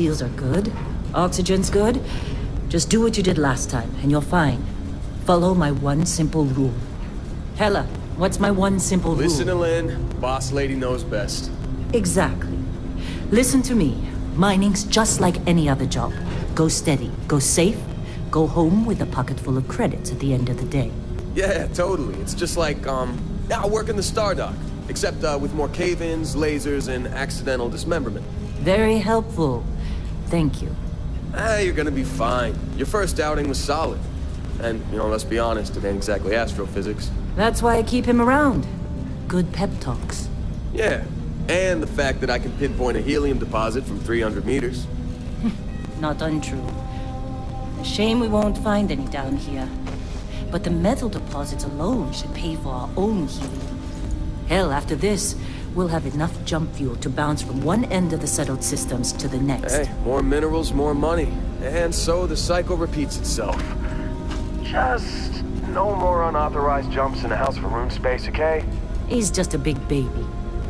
seals are good. Oxygen's good. Just do what you did last time, and you're fine. Follow my one simple rule. Hella, what's my one simple rule? Listen to Lynn. Boss lady knows best. Exactly. Listen to me. Mining's just like any other job. Go steady, go safe, go home with a pocket full of credits at the end of the day. Yeah, totally. It's just like, I work in the Star Dock. Except, with more cave-ins, lasers, and accidental dismemberment. Very helpful. Thank you. You're gonna be fine. Your first outing was solid. And, let's be honest, it ain't exactly astrophysics. That's why I keep him around. Good pep talks. Yeah, and the fact that I can pinpoint a helium deposit from 300 meters. Not untrue. A shame we won't find any down here. But the metal deposits alone should pay for our own helium. Hell, after this, we'll have enough jump fuel to bounce from one end of the settled systems to the next. Hey, more minerals, more money. And so the cycle repeats itself. Just no more unauthorized jumps in the house for room space, okay? He's just a big baby.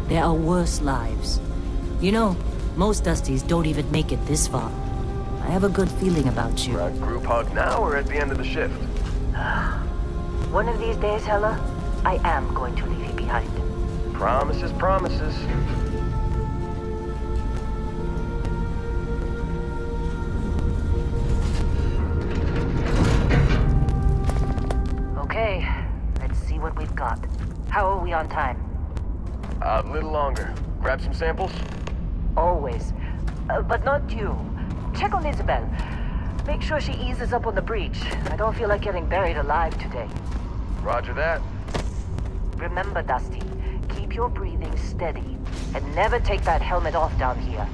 There are worse lives. Most Dusties don't even make it this far. I have a good feeling about you. We're at group hug now or at the end of the shift? One of these days, Hella, I am going to leave you behind. Promises, promises. Okay, let's see what we've got. How are we on time? A little longer. Grab some samples? Always. But not you. Check on Isabel. Make sure she eases up on the breach. I don't feel like getting buried alive today. Roger that. Remember, Dusty, keep your breathing steady and never take that helmet off down here.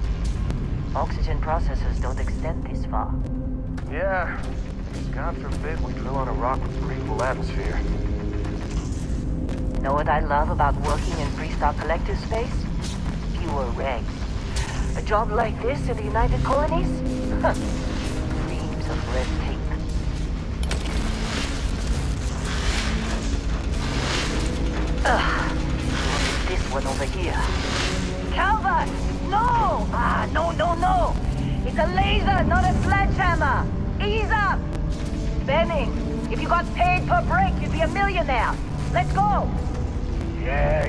Oxygen processors don't extend this far. Yeah. God forbid we drill on a rock with breathable atmosphere. Know what I love about working in Freestar Collective space? Fewer regs. A job like this in the United Colonies? Huh. Dreams of red tape. This one over here. Calvert! No! No! It's a laser, not a sledgehammer! Ease up! Benning, if you got paid per break, you'd be a millionaire. Let's go! Yeah,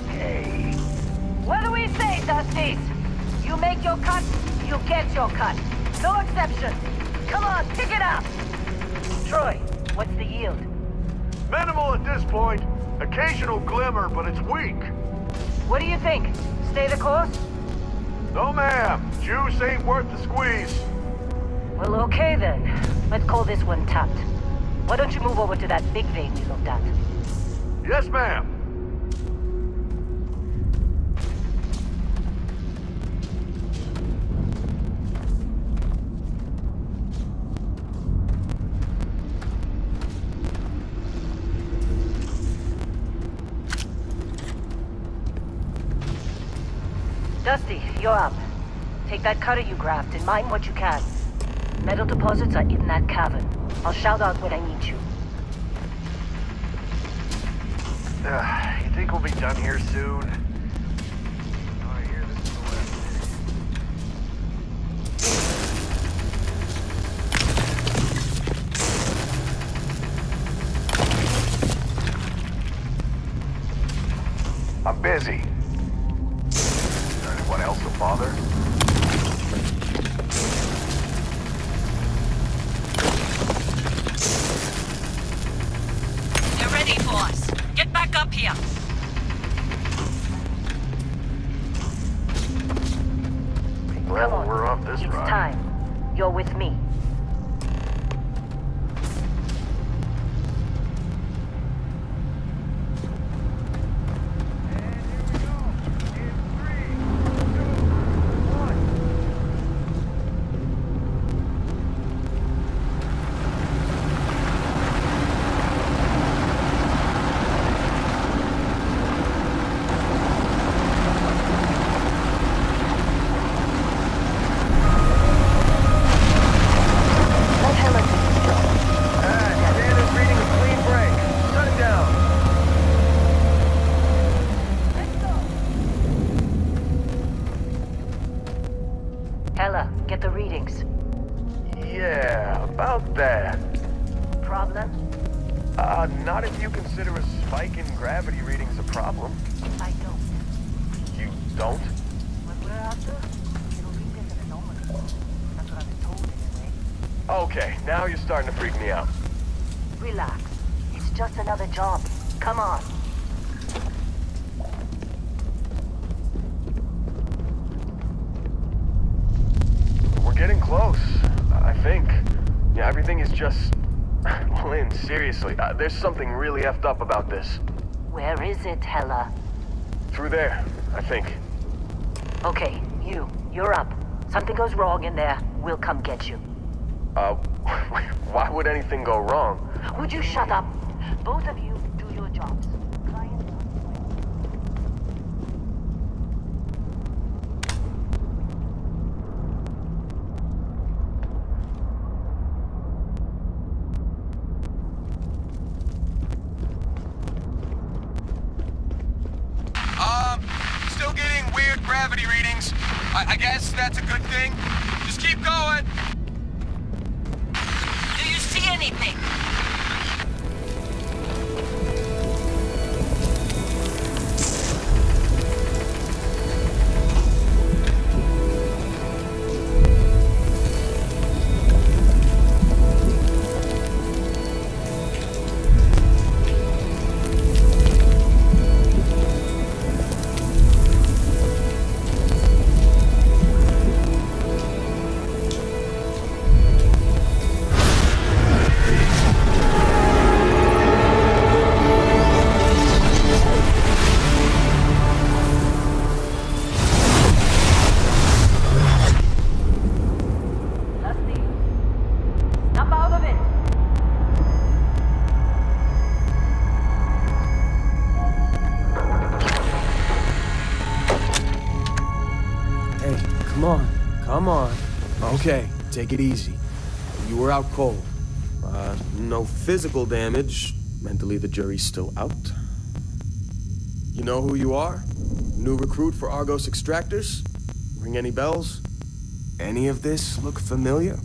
okay. What do we say, Dusties? You make your cut, you get your cut. No exceptions. Come on, pick it up! Troy, what's the yield? Minimal at this point. Occasional glimmer, but it's weak. What do you think? Stay the course? No, ma'am. Juice ain't worth the squeeze. Well, okay then. Let's call this one tapped. Why don't you move over to that big vein we looked at? Yes, ma'am. Dusty, you're up. Take that cutter you grabbed and mine what you can. Metal deposits are in that cavern. I'll shout out when I need you. You think we'll be done here soon? Oh, I hear this is the left. I'm busy. Is there anyone else to bother? You're ready for us. Get back up here. Well, we're off this It's ride. time. You're with me. bad. Problem? Not if you consider a spike in gravity readings a problem. I don't. You don't? What we're after? It'll read as an anomaly. That's what I've been told anyway. Okay, now you're starting to freak me out. Relax. It's just another job. Come on. We're getting close, I think. Yeah, everything is just... Lynn, seriously, there's something really effed up about this. Where is it, Hella? Through there, I think. Okay, you're up. Something goes wrong in there, we'll come get you. Why would anything go wrong? Would you shut up? Both of you do your jobs. Client- Still getting weird gravity readings. I guess that's a good thing. Just keep going. Do you see anything? Dusty, snap out of it. Hey, come on. Come on. Okay, take it easy. You were out cold. No physical damage. Mentally, the jury's still out. You know who you are? New recruit for Argos Extractors? Ring any bells? Any of this look familiar?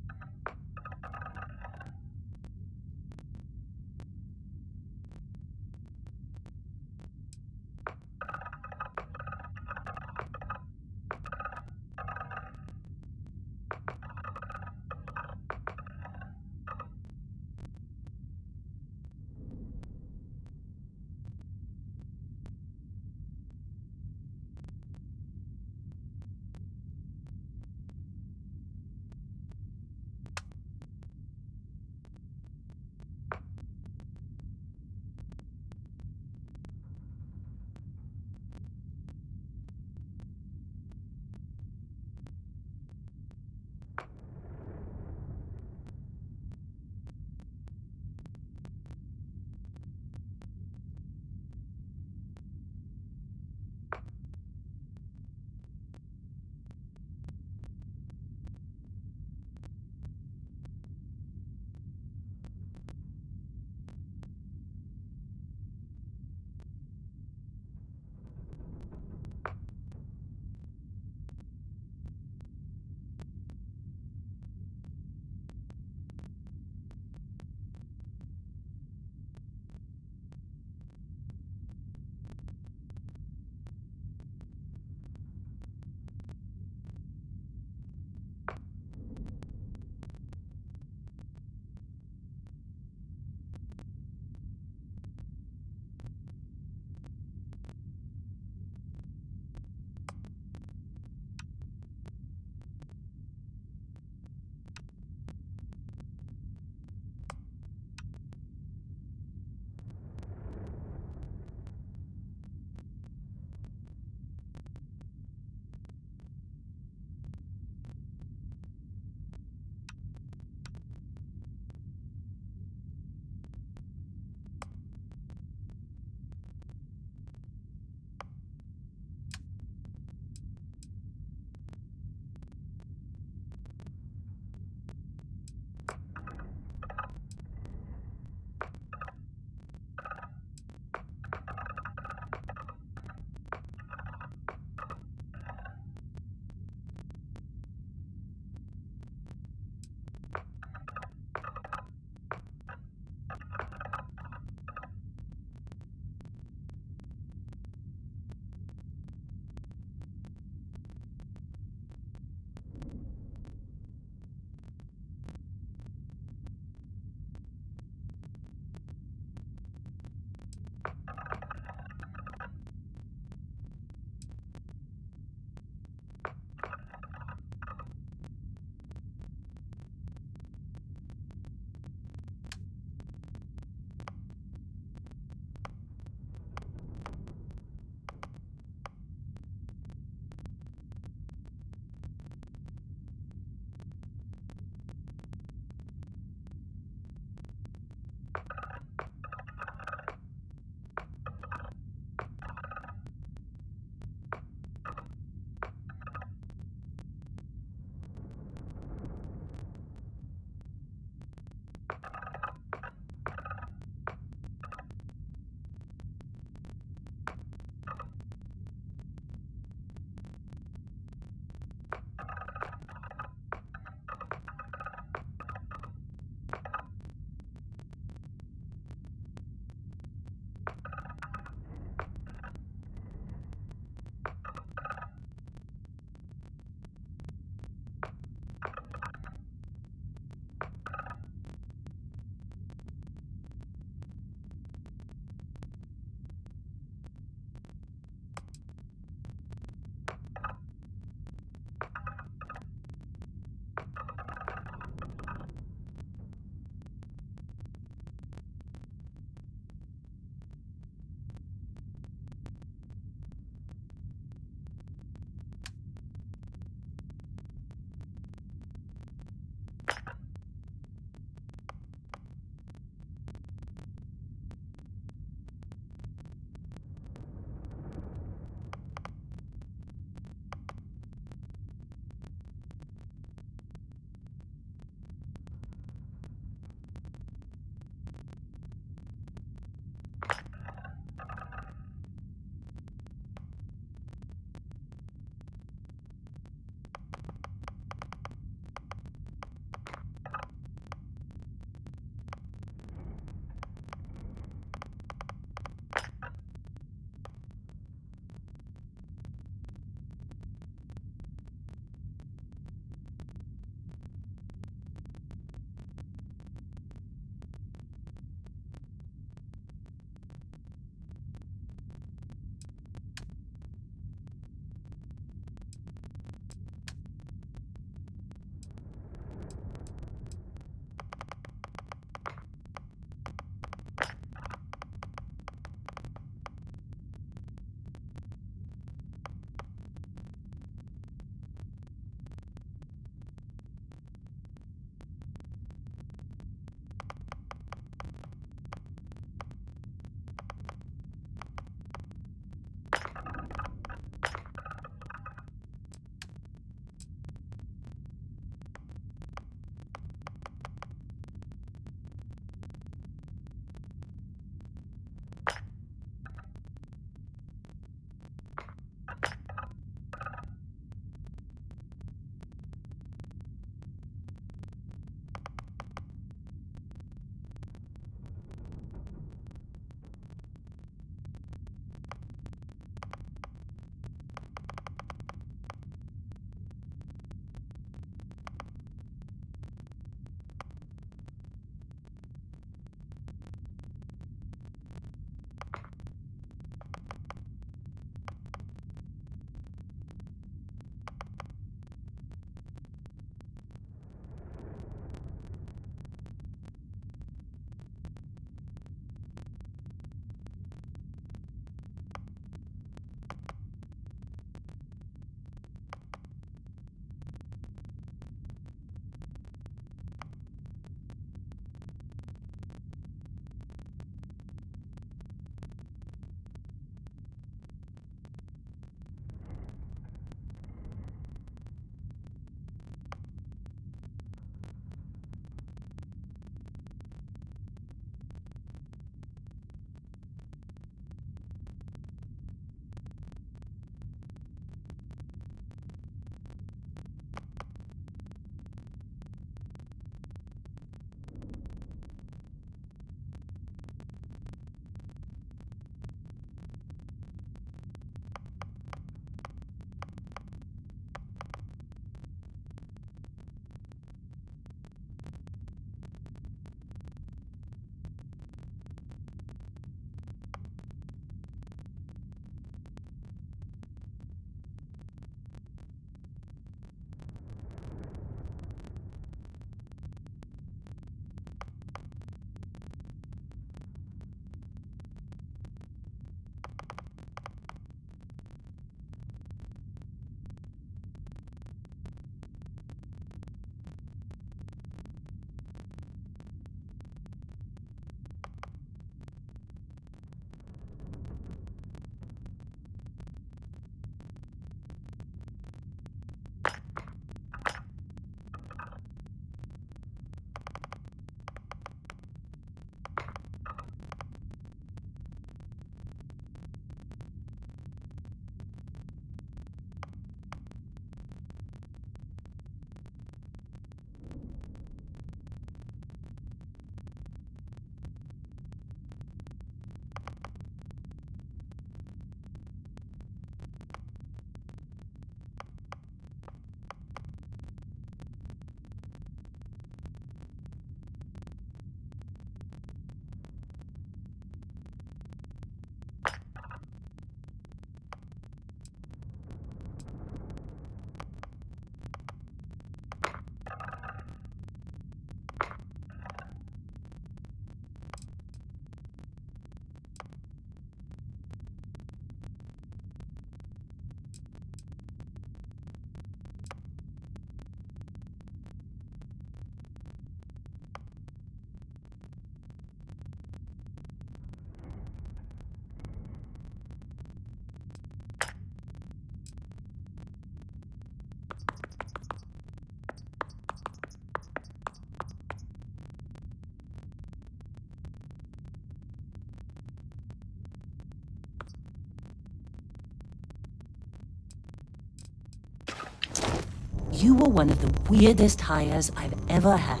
You were one of the weirdest hires I've ever had.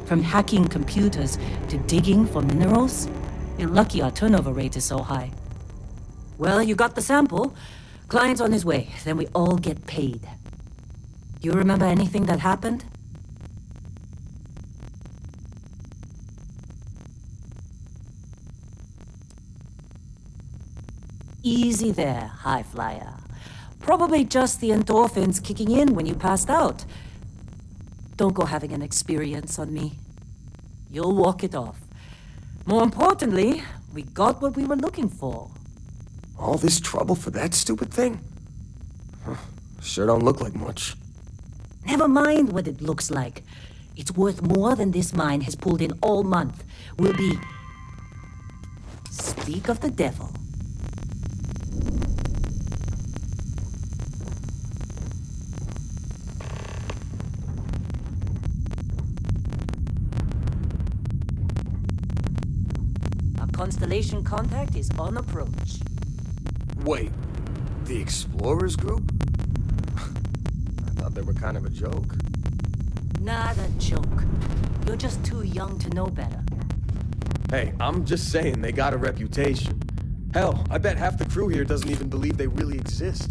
From hacking computers to digging for minerals. You're lucky our turnover rate is so high. Well, you got the sample. Client's on his way, then we all get paid. You remember anything that happened? Easy there, high flyer. Probably just the endorphins kicking in when you passed out. Don't go having an experience on me. You'll walk it off. More importantly, we got what we were looking for. All this trouble for that stupid thing? Huh, sure don't look like much. Never mind what it looks like. It's worth more than this mine has pulled in all month. We'll be... Speak of the devil. Our constellation contact is on approach. Wait, the Explorers group? I thought they were kind of a joke. Not a joke. You're just too young to know better. Hey, I'm just saying they got a reputation. Hell, I bet half the crew here doesn't even believe they really exist.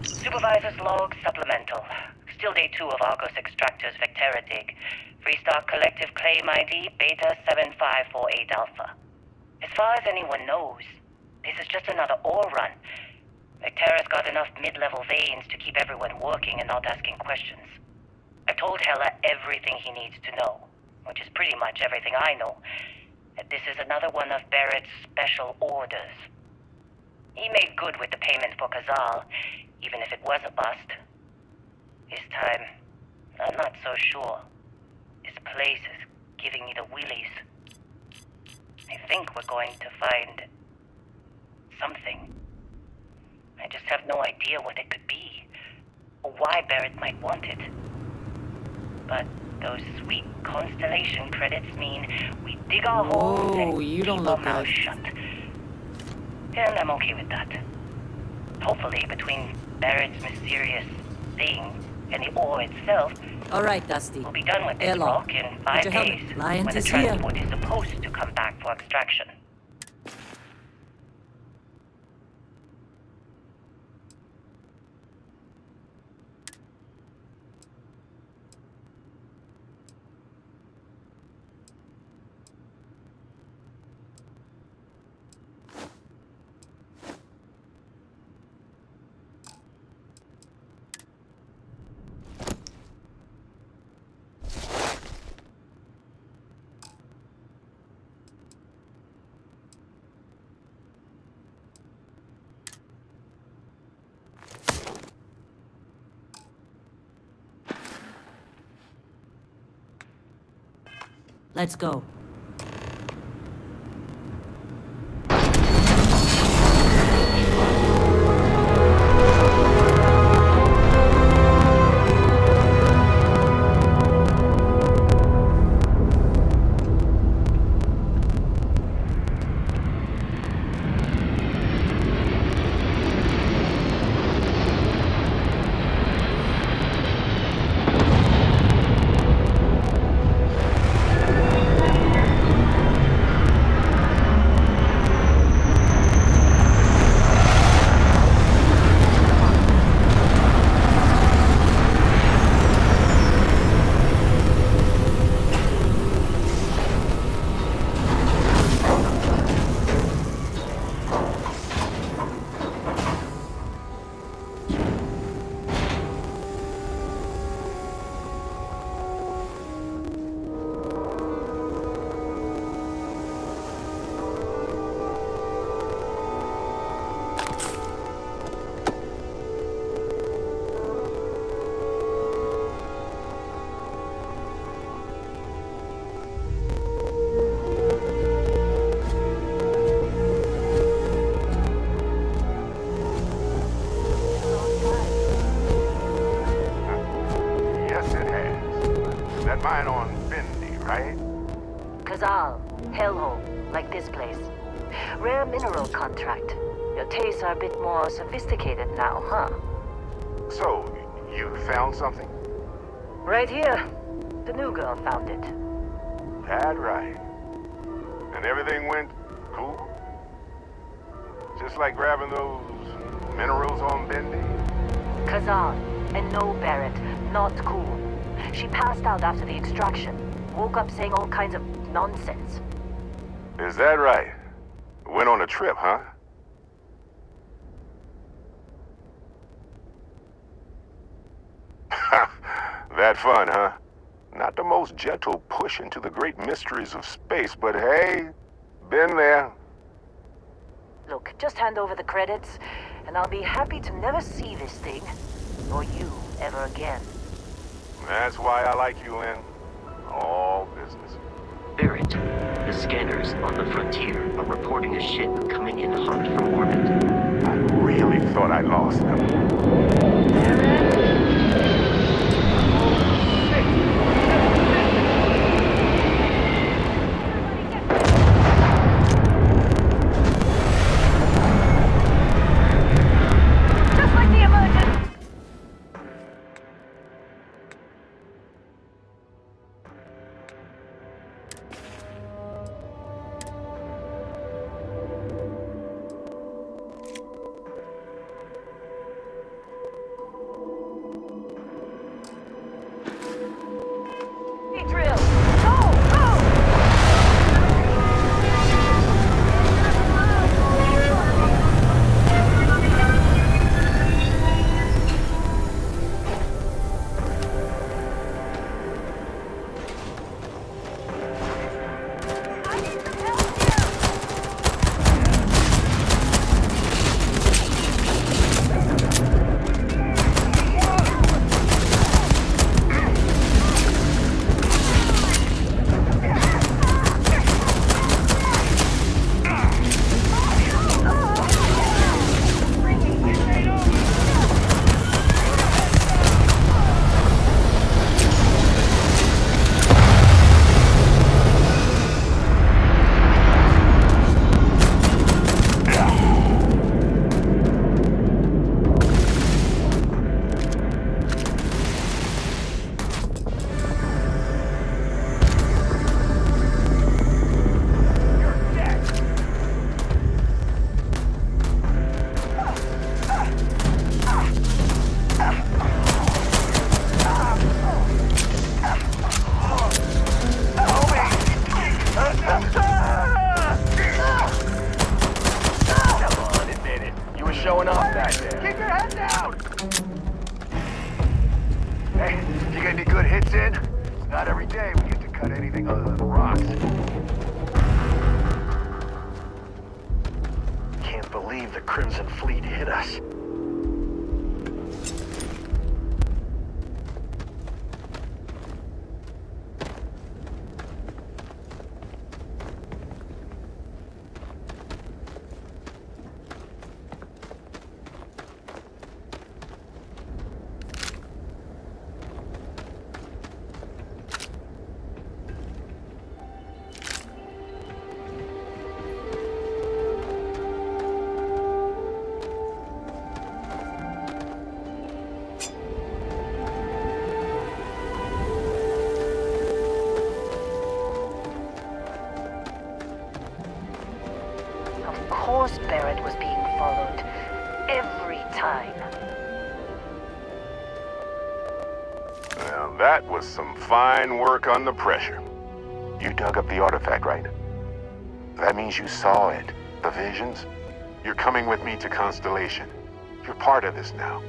Supervisor's log supplemental. Still day 2 of Argos Extractor's Vectera dig. Freestar Collective Claim ID Beta 7548 Alpha. As far as anyone knows, this is just another ore run. Vectera's got enough mid-level veins to keep everyone working and not asking questions. I told Hella everything he needs to know, which is pretty much everything I know. That this is another one of Barrett's special orders. He made good with the payment for Kazal, even if it was a bust. This time, I'm not so sure. This place is giving me the willies. I think we're going to find something. I just have no idea what it could be, or why Barrett might want it. But those sweet constellation credits mean we dig our holes and you don't keep our look mouths good. shut. And I'm okay with that. Hopefully, between Barrett's mysterious thing and the ore itself, All right, Dusty. we'll be done with this Airlock. rock in Put 5 your helmet. days, Lions when the is here. transport is supposed to come back for extraction. Let's go. Kazal, hellhole, like this place. Rare mineral contract. Your tastes are a bit more sophisticated now, huh? So, you found something? Right here. The new girl found it. That right. And everything went cool? Just like grabbing those minerals on Bendy? Kazal, and no Barrett, not cool. She passed out after the extraction. Woke up saying all kinds of nonsense. Is that right? Went on a trip, huh? That fun, huh? Not the most gentle push into the great mysteries of space, but hey, been there. Look, just hand over the credits, and I'll be happy to never see this thing, or you, ever again. That's why I like you, Lynn. All business. Barrett, the scanners on the frontier are reporting a ship coming in hot from orbit. I really thought I lost them. Drill! Go! Go! I need some help here! Showing off back there. Keep your head down! Hey, you get any good hits in? It's not every day we get to cut anything other than rocks. Can't believe the Crimson Fleet hit us. Of course Barrett was being followed. Every time. Well, that was some fine work under pressure. You dug up the artifact, right? That means you saw it. The visions? You're coming with me to Constellation. You're part of this now.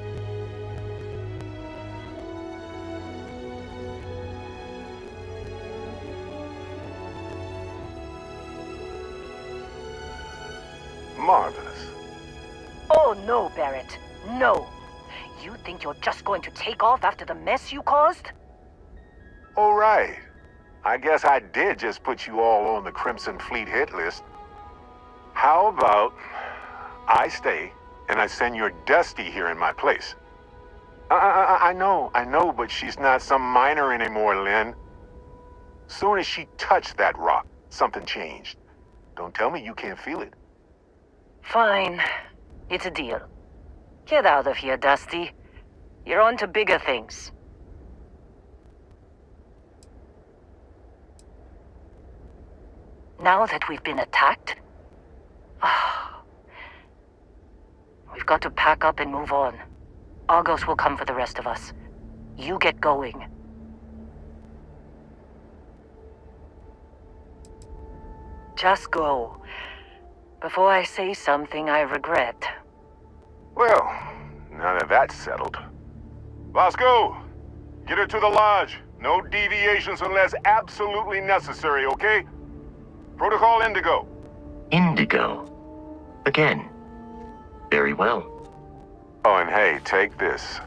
Marvelous. Oh no, Barrett. No. You think you're just going to take off after the mess you caused? All right. I guess I did just put you all on the Crimson Fleet hit list. How about I stay and I send your Dusty here in my place? I know, but she's not some minor anymore, Lynn. Soon as she touched that rock, something changed. Don't tell me you can't feel it. Fine. It's a deal. Get out of here, Dusty. You're on to bigger things. Now that we've been attacked, we've got to pack up and move on. Argos will come for the rest of us. You get going. Just go. Before I say something I regret. Well, now that that's settled. Vasco, get her to the lodge. No deviations unless absolutely necessary, okay? Protocol Indigo. Indigo. Again. Very well. Oh, and hey, take this.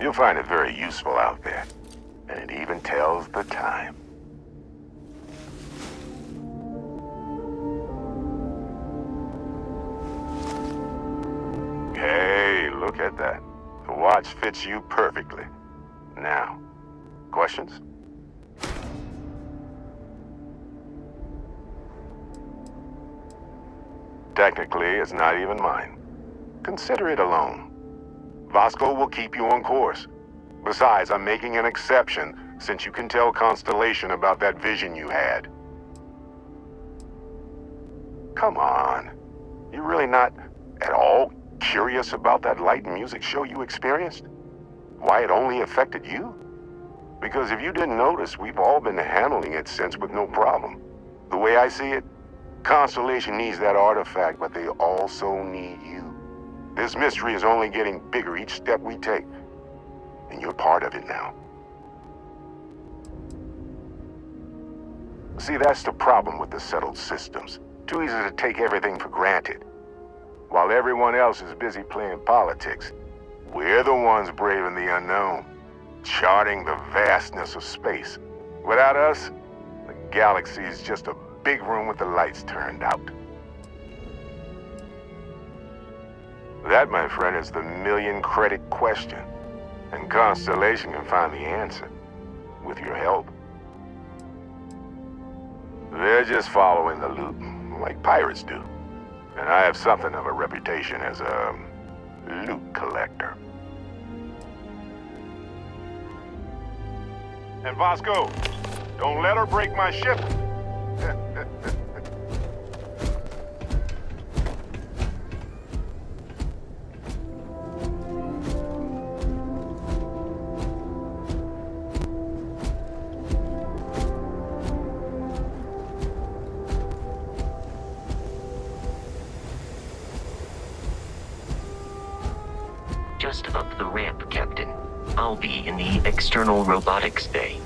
You'll find it very useful out there. And it even tells the time. Hey, look at that. The watch fits you perfectly. Now, questions? Technically, it's not even mine. Consider it a loan. Vasco will keep you on course. Besides, I'm making an exception since you can tell Constellation about that vision you had. Come on. You really not at all curious about that light and music show you experienced? Why it only affected you? Because if you didn't notice, we've all been handling it since with no problem. The way I see it, Constellation needs that artifact, but they also need you. This mystery is only getting bigger each step we take, and you're part of it now. See, that's the problem with the settled systems. Too easy to take everything for granted. While everyone else is busy playing politics, we're the ones braving the unknown, charting the vastness of space. Without us, the galaxy is just a big room with the lights turned out. That, my friend, is the million-credit question. And Constellation can find the answer, with your help. They're just following the loot, like pirates do. And I have something of a reputation as a loot collector. And Vasco, don't let her break my ship. Just up the ramp, Captain. I'll be in the external robotics bay.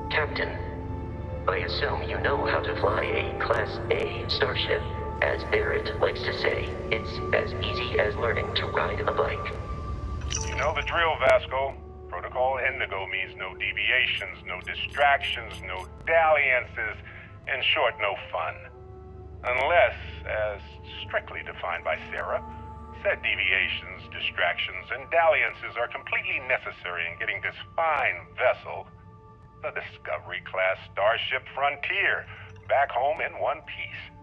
Captain, I assume you know how to fly a Class A starship. As Barrett likes to say, it's as easy as learning to ride a bike. You know the drill, Vasco. Protocol Indigo means no deviations, no distractions, no dalliances, in short, no fun. Unless, as strictly defined by Sarah, said deviations, distractions, and dalliances are completely necessary in getting this fine vessel, the Discovery-class Starship Frontier, back home in one piece.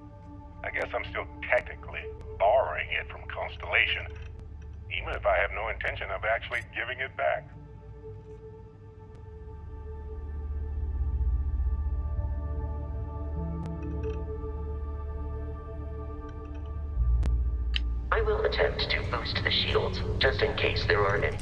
I guess I'm still technically borrowing it from Constellation, even if I have no intention of actually giving it back. I will attempt to boost the shields, just in case there are any.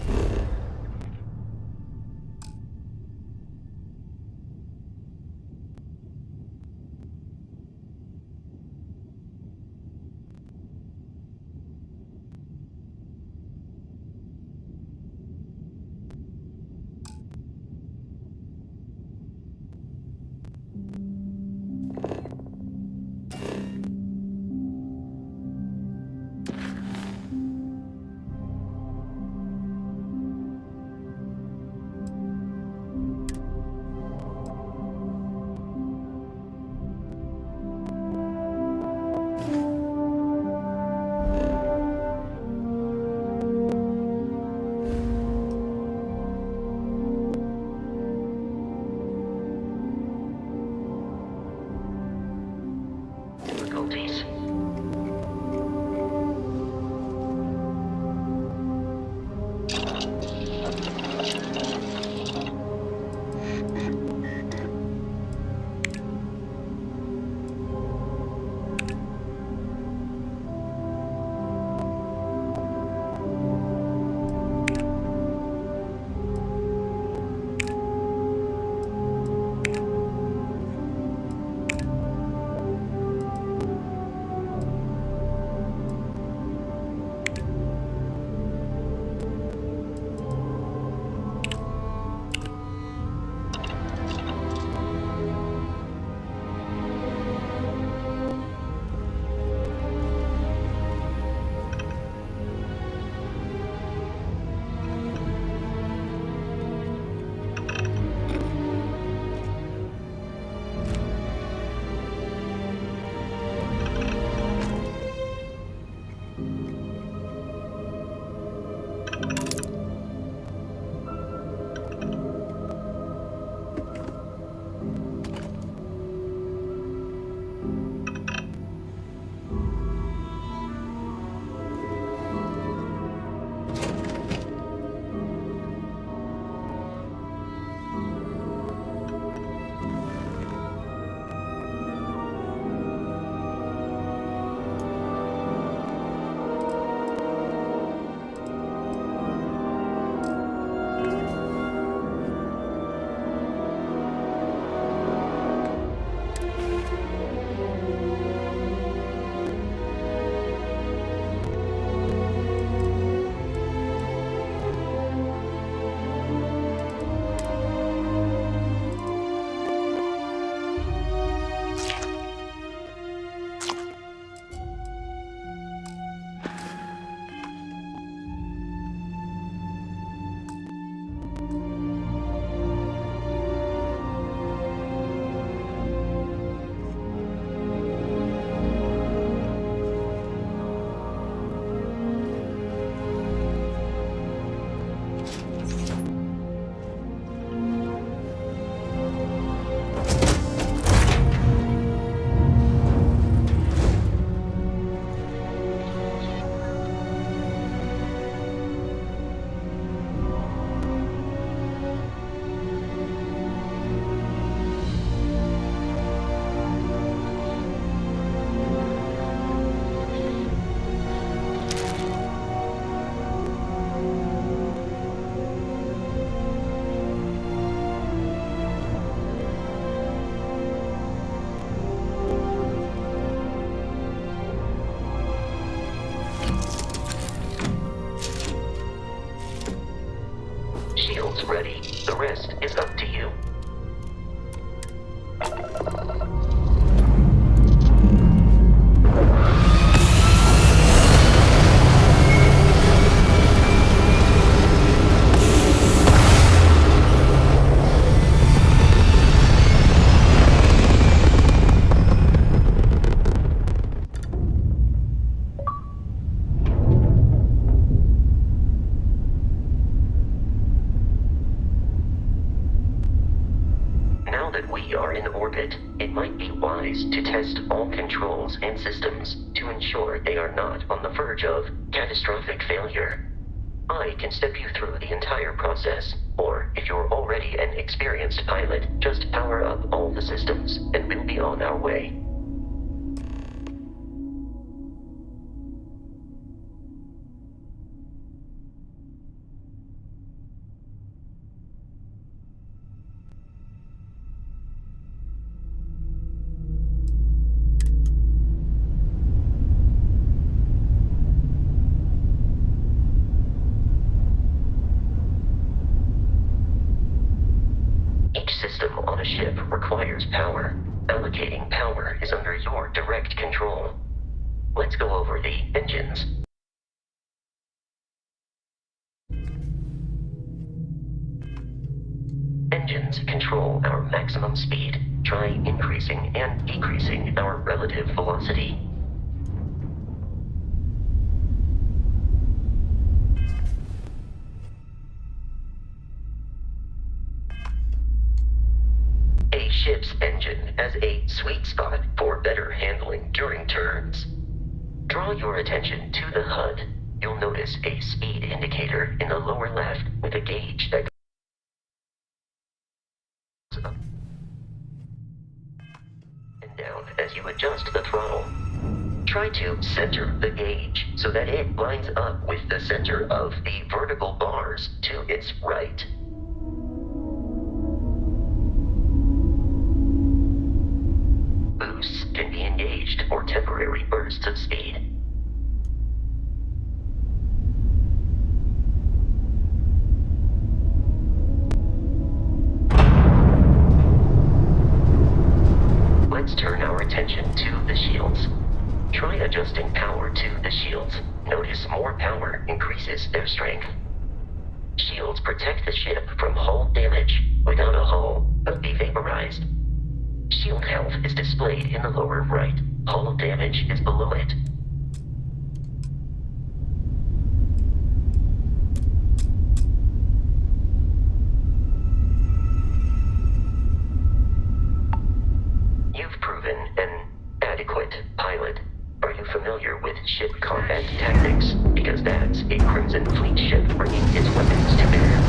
rest is up to you. Now that we are in orbit, it might be wise to test all controls and systems to ensure they are not on the verge of catastrophic failure. I can step you through the entire process, or if you're already an experienced pilot, just power up all the systems and we'll be on our way. Each system on a ship requires power. Allocating power is under your direct control. Let's go over the engines. Engines control our maximum speed. Try increasing and decreasing our relative velocity. A ship's engine has a sweet spot for better handling during turns. Draw your attention to the HUD. You'll notice a speed indicator in the lower left with a gauge that goes up and down as you adjust the throttle. Try to center the gauge so that it lines up with the center of the vertical bars to its right. Boosts can be engaged for temporary bursts of speed. Let's turn our attention to the shields. Try adjusting power to the shields. Notice more power increases their strength. Shields protect the ship from hull damage. Without a hull, but be vaporized. Shield health is displayed in the lower right. Hull damage is below it. You've proven an adequate pilot. Are you familiar with ship combat tactics? Because that's a Crimson Fleet ship bringing its weapons to bear.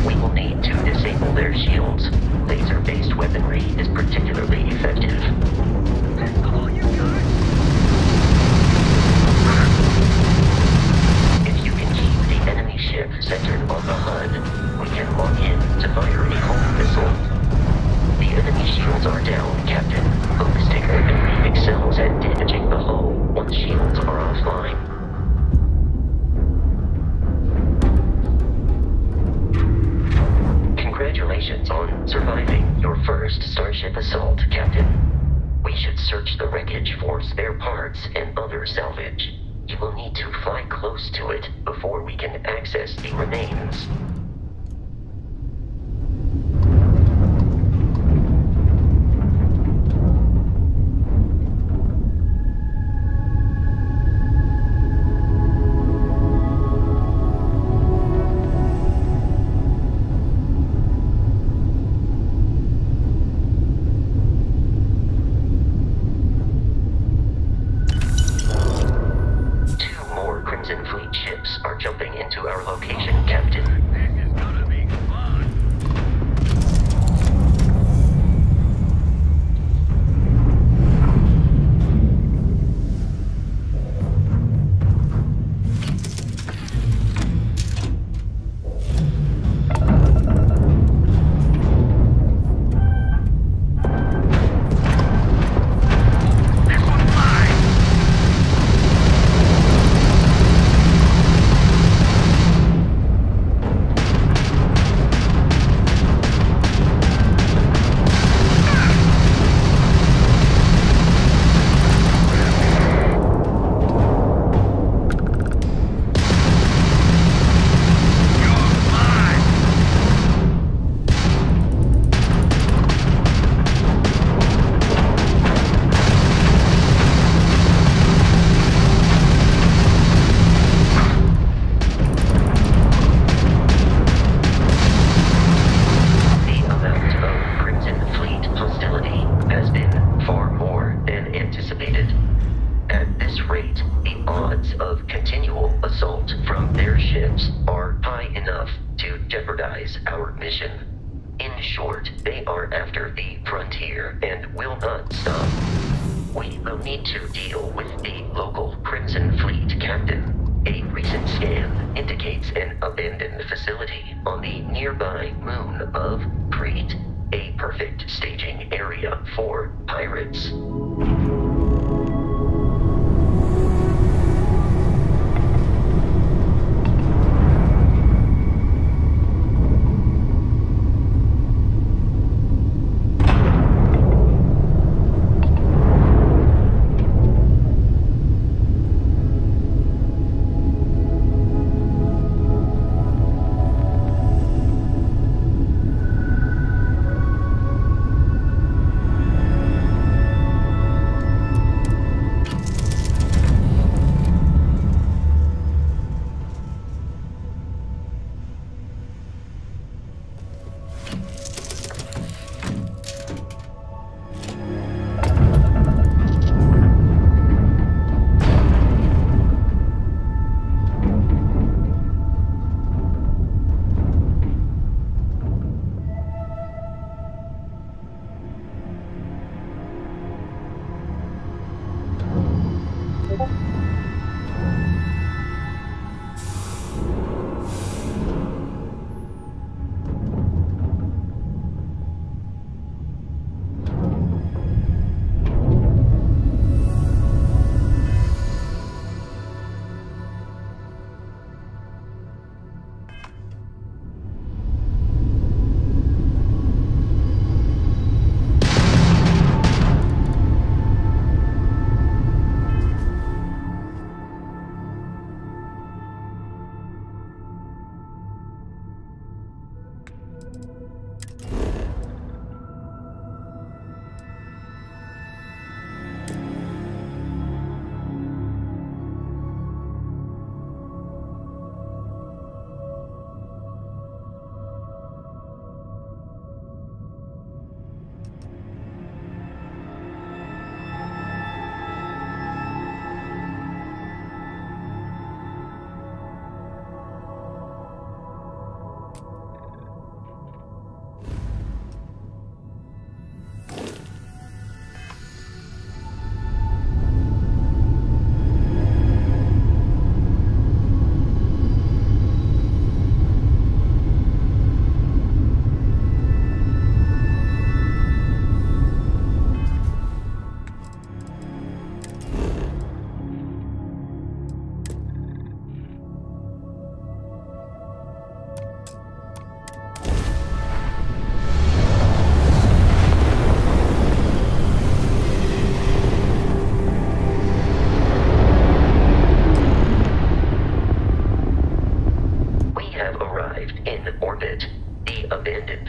We will need to disable their shields. Laser-based weaponry is particularly effective. If you can keep the enemy ship centered on the HUD, we can lock in to fire a hull missile. The enemy shields are down, Captain. Ballistic weaponry excels at damaging the hull once shields are offline. Congratulations on surviving your first Starship assault, Captain. We should search the wreckage for spare parts and other salvage. You will need to fly close to it before we can access the remains. Crimson Fleet ships are jumping into our location, Captain. short, they are after the frontier and will not stop. We will need to deal with the local Crimson Fleet captain. A recent scan indicates an abandoned facility on the nearby moon of Crete, a perfect staging area for pirates.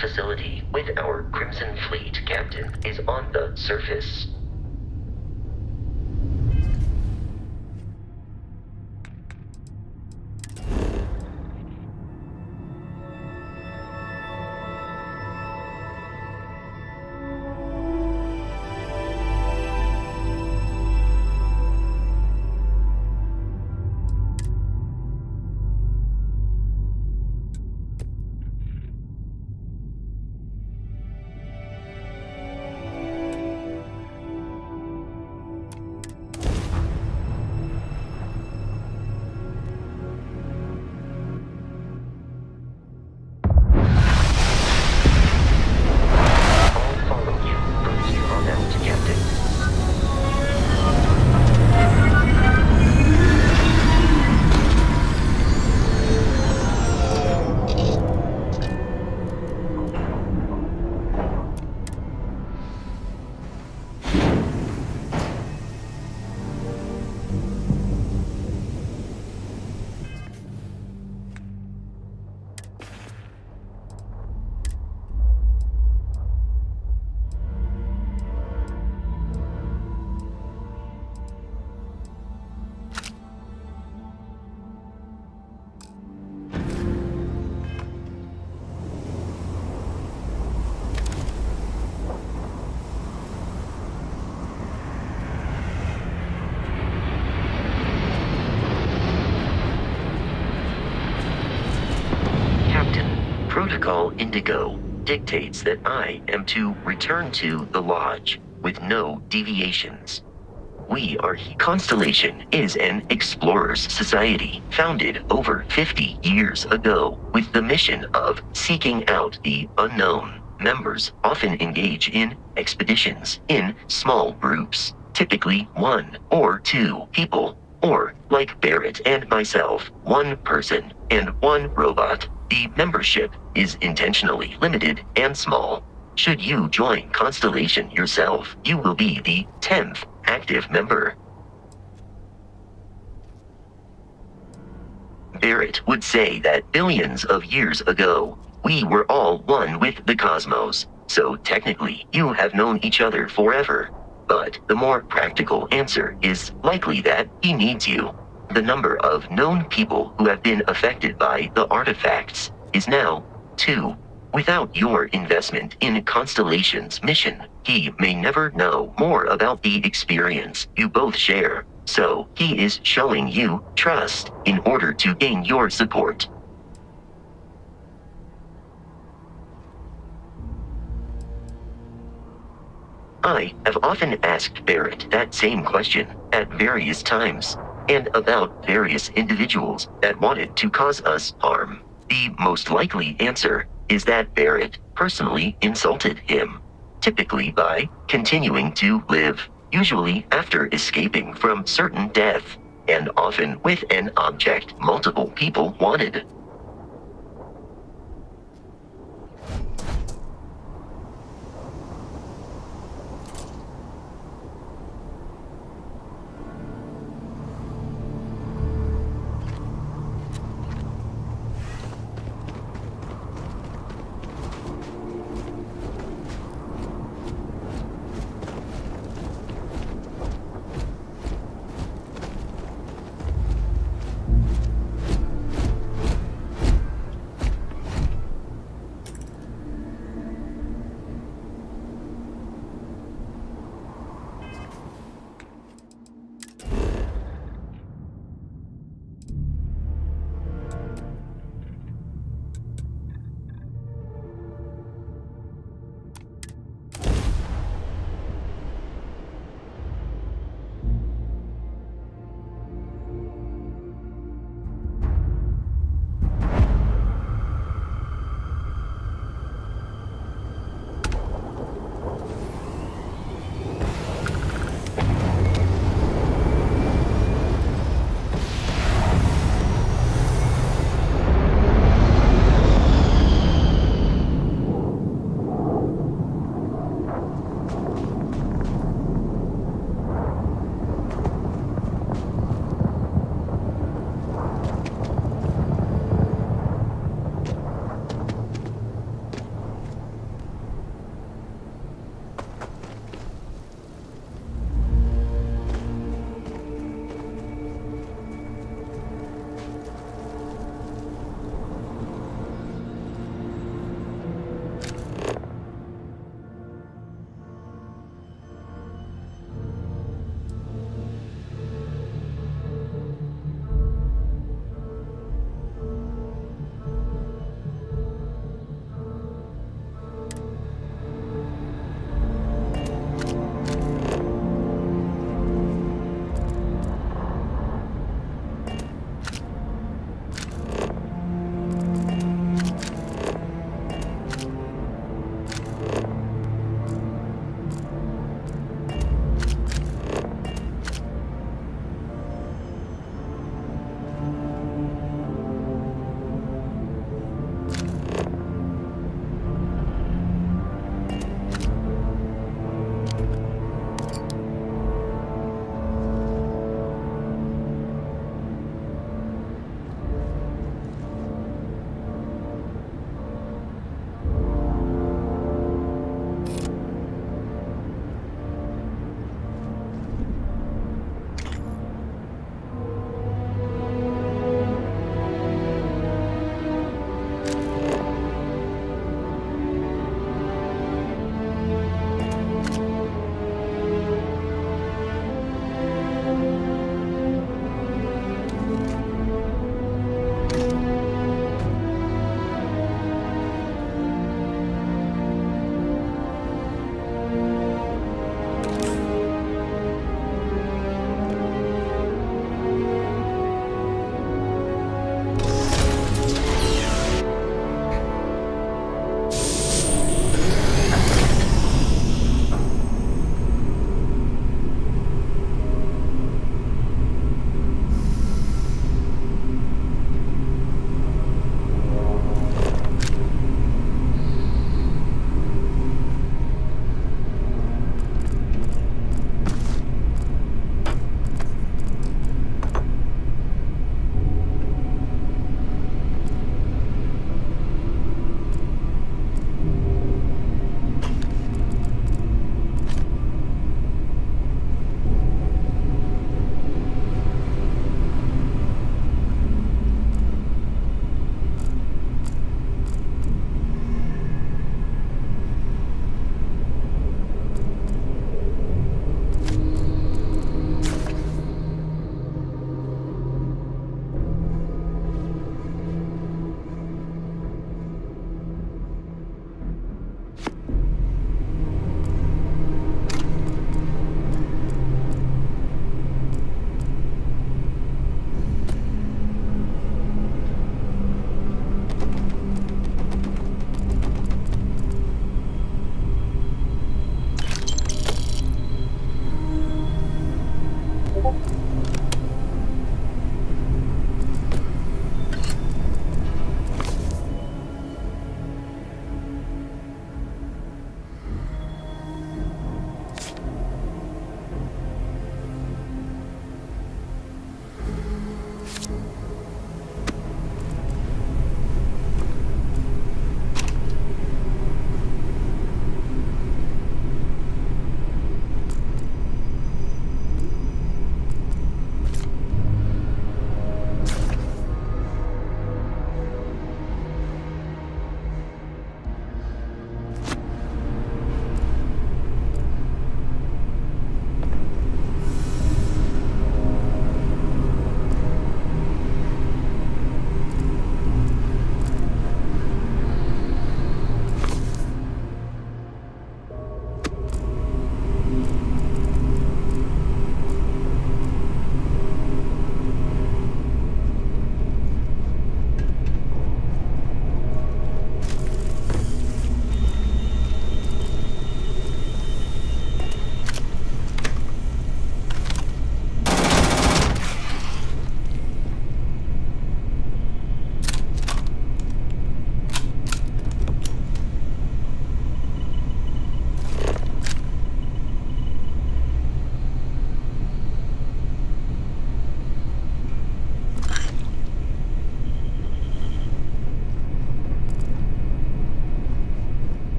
Facility with our Crimson Fleet captain is on the surface. Protocol Indigo. dictates that I am to return to the Lodge with no deviations. Constellation is an explorers society founded over 50 years ago with the mission of seeking out the unknown. Members often engage in expeditions in small groups, typically 1 or 2 people, or, like Barrett and myself, 1 person and 1 robot. The membership is intentionally limited and small. Should you join Constellation yourself, you will be the 10th active member. Barrett would say that billions of years ago, we were all one with the cosmos, so technically you have known each other forever. But the more practical answer is likely that he needs you. The number of known people who have been affected by the artifacts is now 2. Without your investment in Constellation's mission, he may never know more about the experience you both share. So he is showing you trust in order to gain your support. I have often asked Barrett that same question at various times, and about various individuals that wanted to cause us harm. The most likely answer is that Barrett personally insulted him, typically by continuing to live, usually after escaping from certain death, and often with an object multiple people wanted.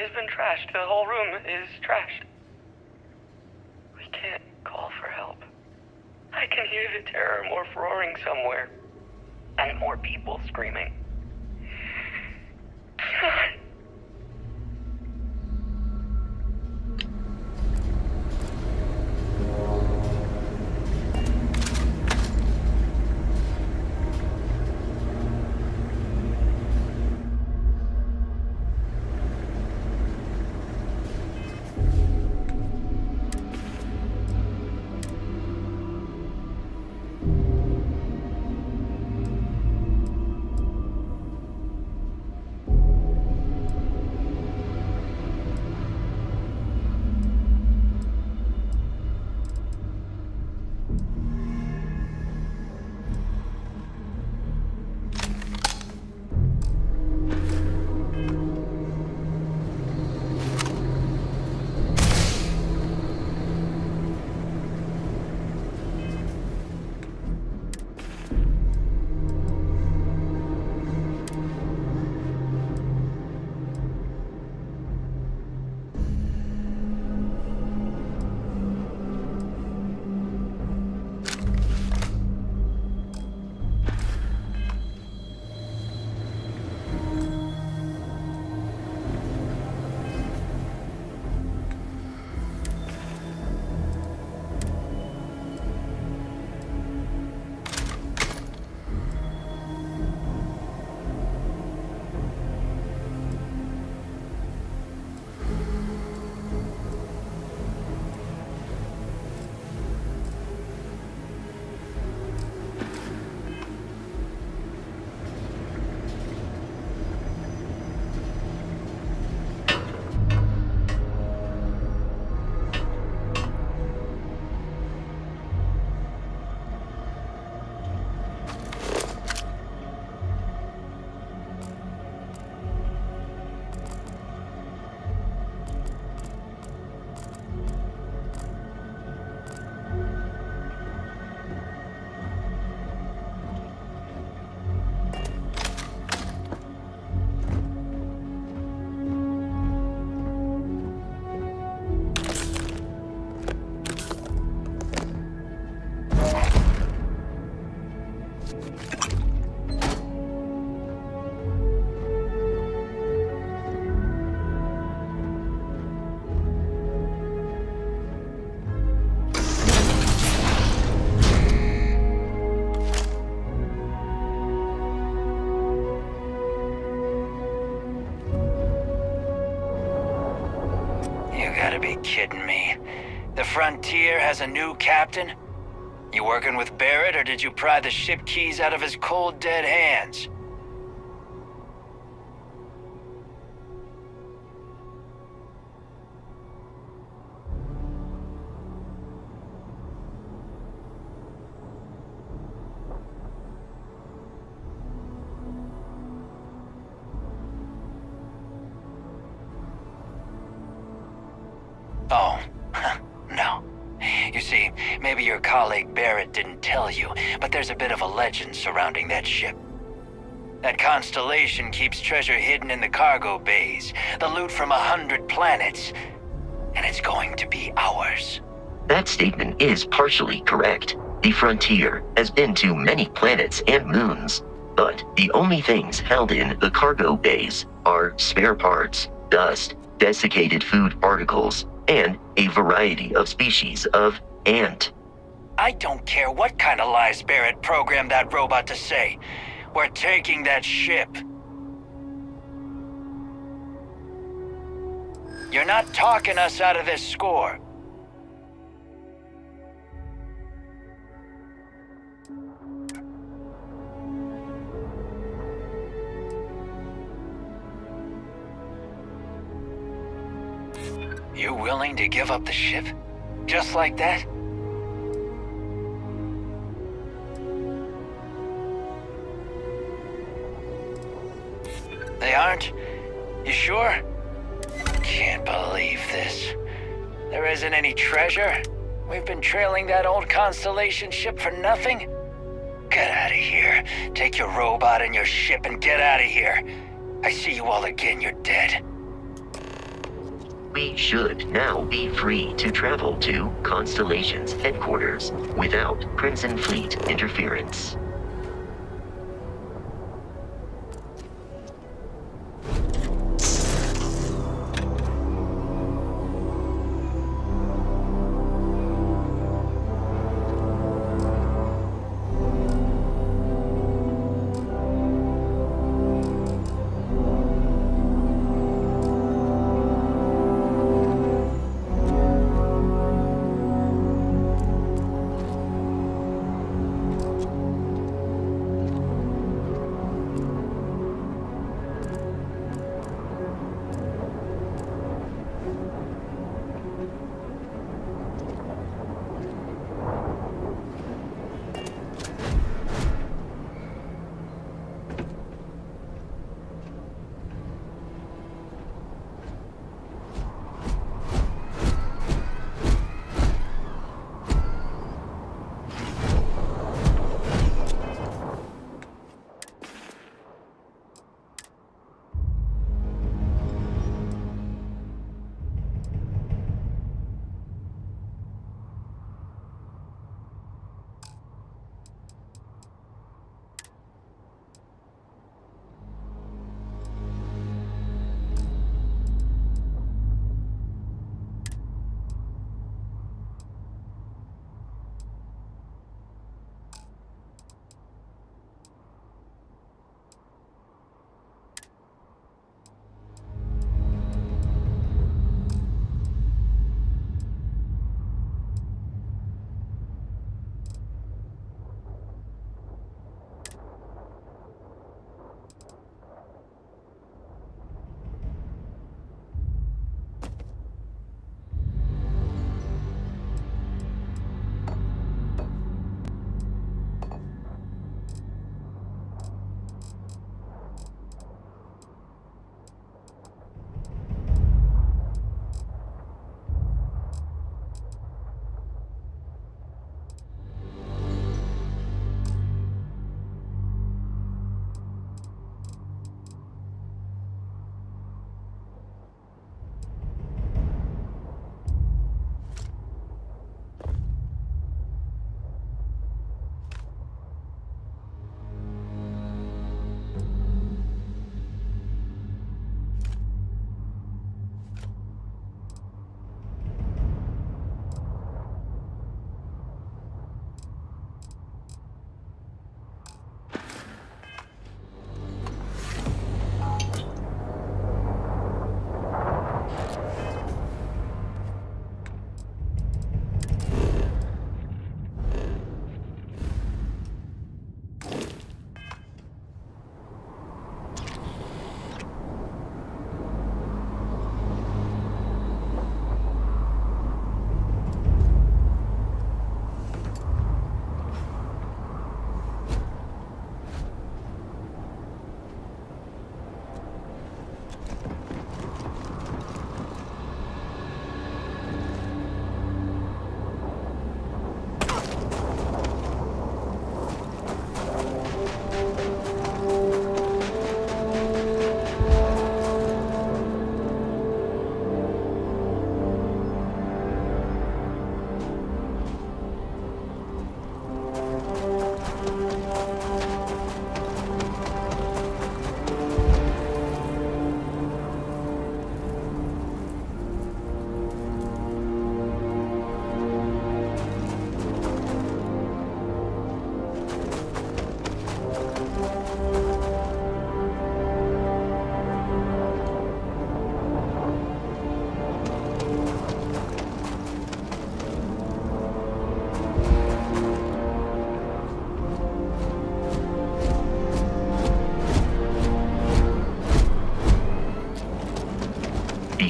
has been trashed. The whole room is trashed. We can't call for help. I can hear the terror morph roaring somewhere. And more people screaming. God. Gotta be kidding me. The Frontier has a new captain? You working with Barrett, or did you pry the ship keys out of his cold, dead hands? Oh, no. You see, maybe your colleague Barrett didn't tell you, but there's a bit of a legend surrounding that ship. That constellation keeps treasure hidden in the cargo bays, the loot from 100 planets, and it's going to be ours. That statement is partially correct. The Frontier has been to many planets and moons, but the only things held in the cargo bays are spare parts, dust, desiccated food particles, and a variety of species of ant. I don't care what kind of lies Barrett programmed that robot to say. We're taking that ship. You're not talking us out of this score. You willing to give up the ship? Just like that? They aren't? You sure? Can't believe this. There isn't any treasure? We've been trailing that old Constellation ship for nothing? Get out of here. Take your robot and your ship and get out of here. I see you all again, you're dead. We should now be free to travel to Constellation's headquarters without Crimson Fleet interference.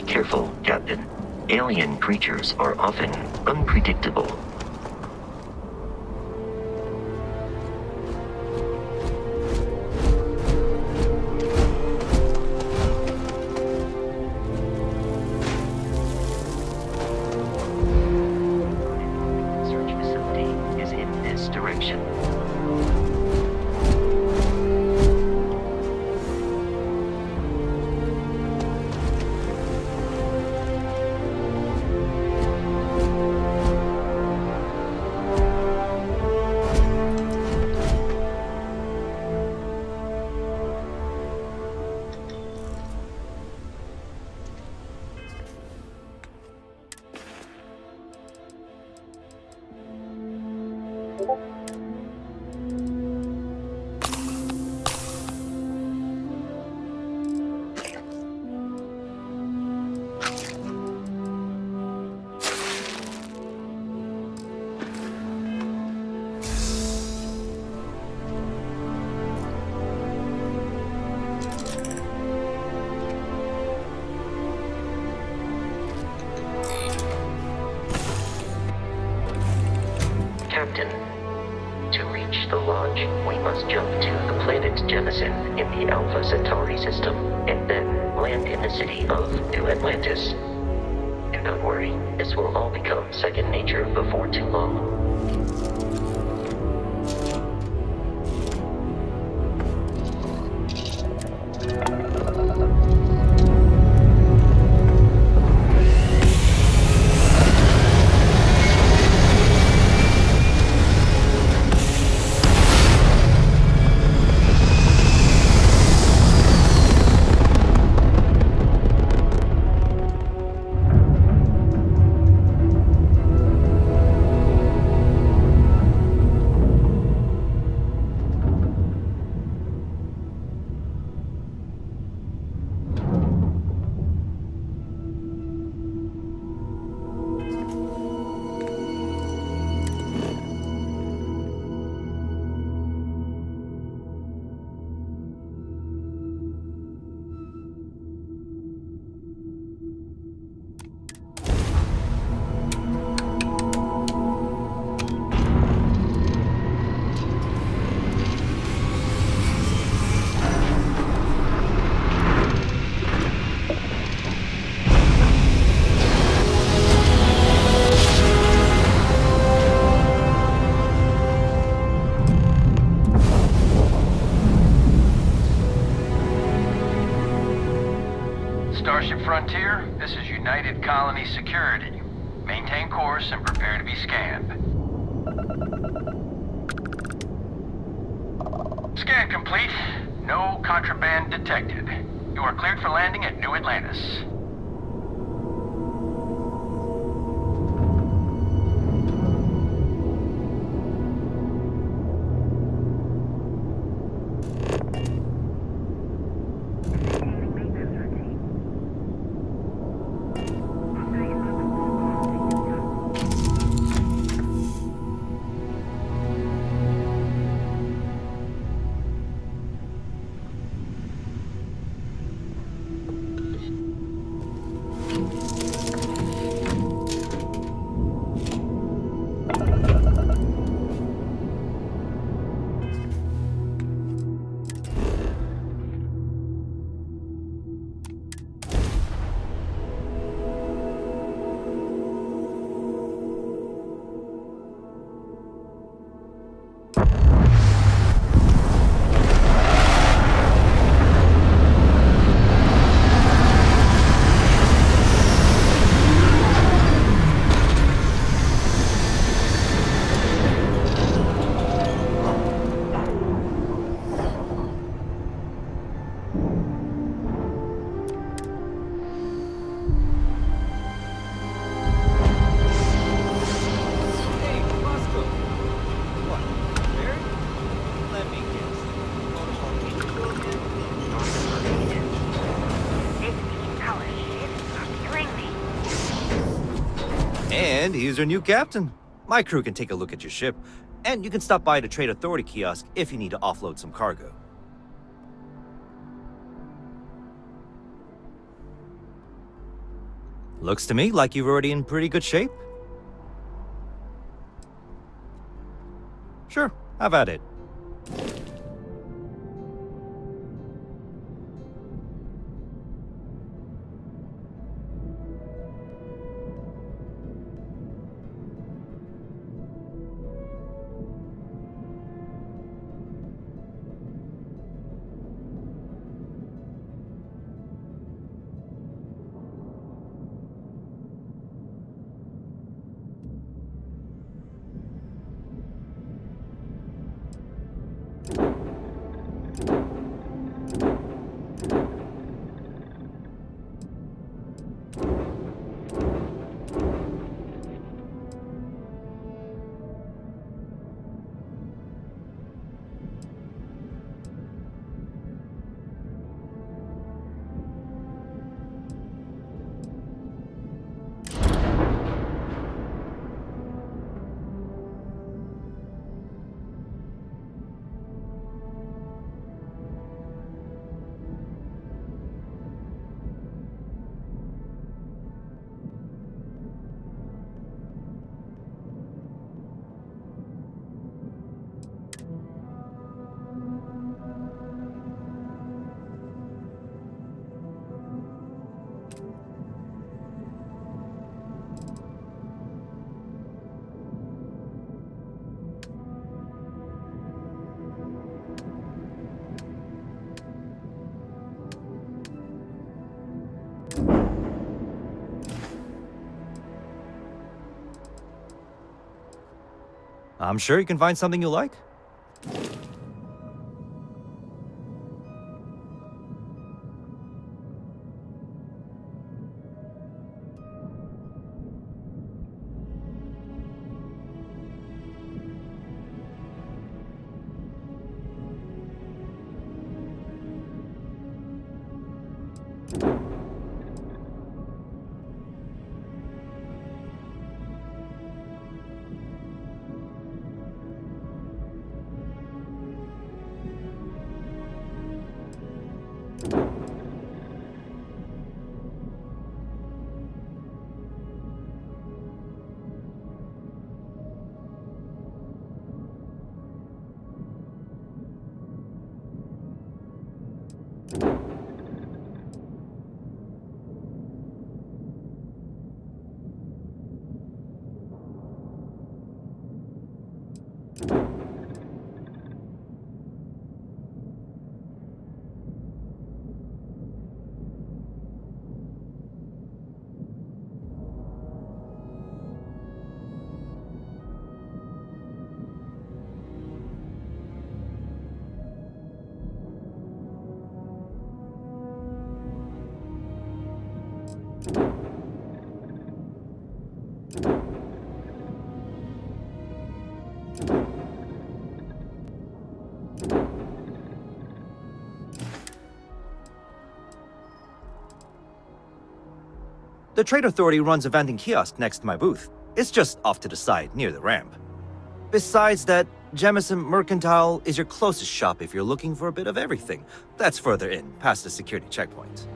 Careful, Captain. Alien creatures are often unpredictable. Search facility is in this direction. Captain, to reach the lodge, we must jump to the planet Jemison in the Alpha Centauri system, and then land in the city of New Atlantis. Do not worry, this will all become second nature before too long. Starship Frontier, this is United Colony Security. Maintain course and prepare to be scanned. Scan complete. No contraband detected. You are cleared for landing at New Atlantis. And he's your new captain. My crew can take a look at your ship, and you can stop by the Trade Authority kiosk if you need to offload some cargo. Looks to me like you're already in pretty good shape. Sure, have at it. I'm sure you can find something you like. The Trade Authority runs a vending kiosk next to my booth. It's just off to the side, near the ramp. Besides that, Jemison Mercantile is your closest shop if you're looking for a bit of everything. That's further in, past the security checkpoint.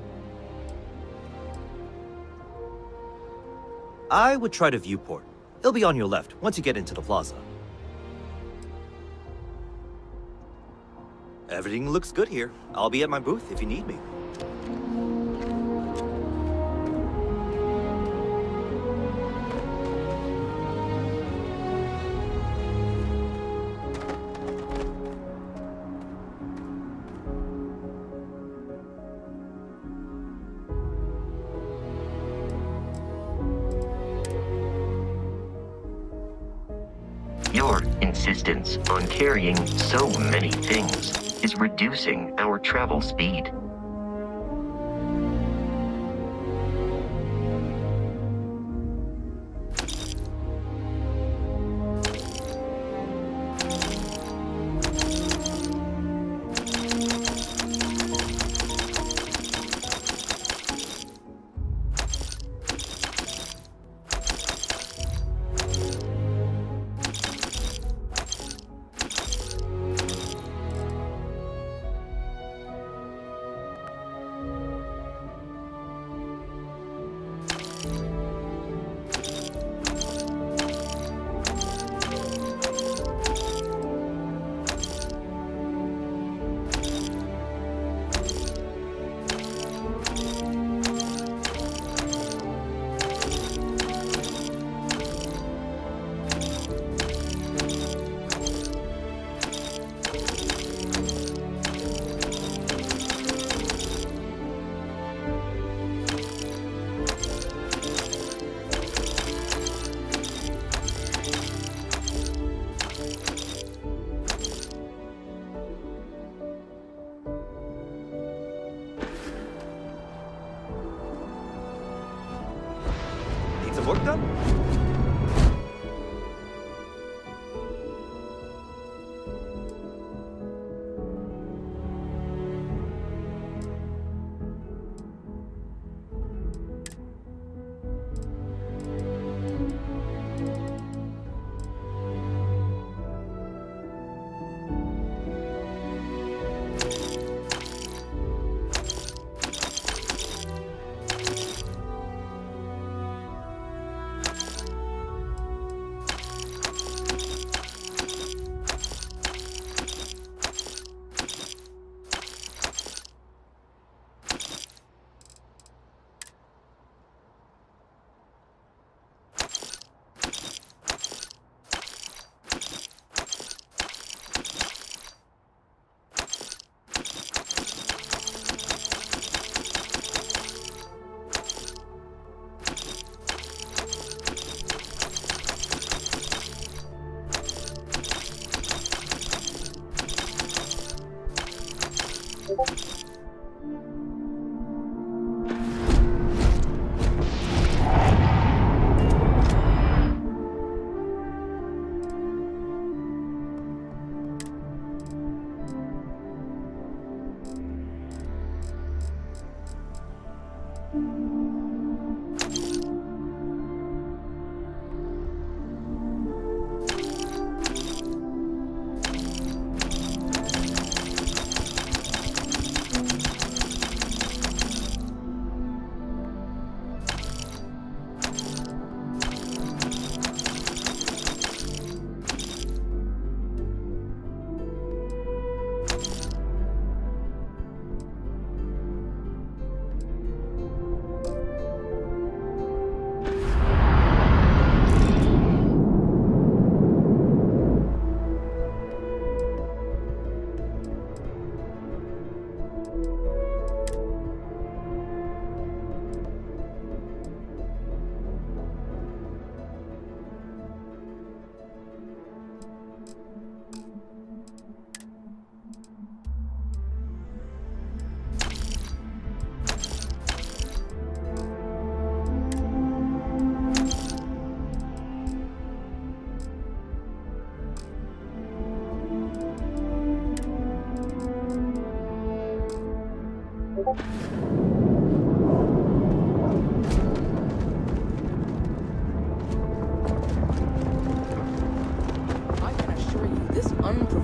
I would try the viewport. It'll be on your left, once you get into the plaza. Everything looks good here. I'll be at my booth if you need me. Your insistence on carrying so many things is reducing our travel speed. Need some work done?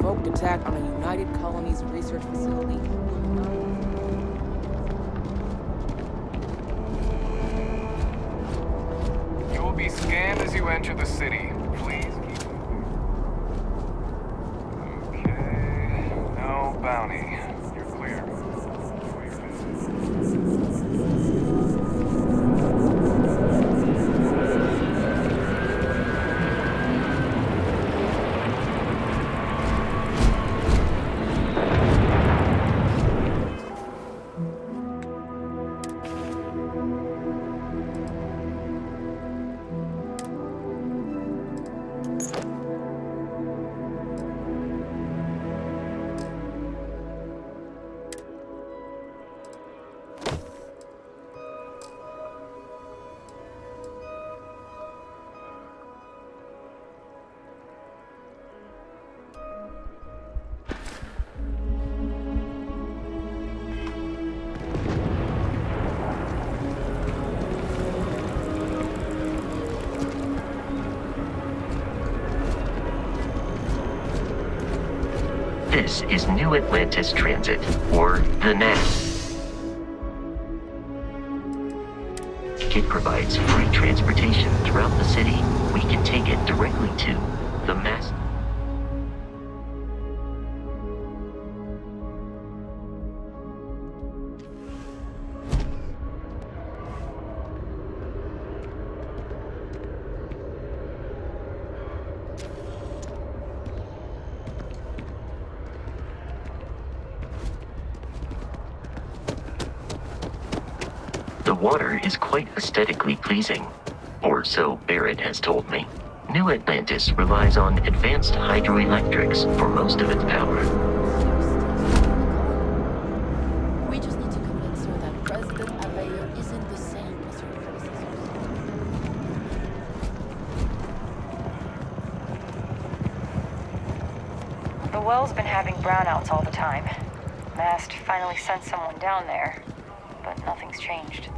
provoked attack on a United Colonies research facility. You will be scanned as you enter the city. Please keep moving. Okay. No bounty. You're clear. Enjoy your visit. This is New Atlantis Transit, or the NAT. It provides free transportation throughout the city. We can take it directly to the Mass. The water is quite aesthetically pleasing, or so Barrett has told me. New Atlantis relies on advanced hydroelectrics for most of its power. We just need to convince her that President Aveiro isn't the same as her predecessors. The well's been having brownouts all the time. Mast finally sent someone down there, but nothing's changed.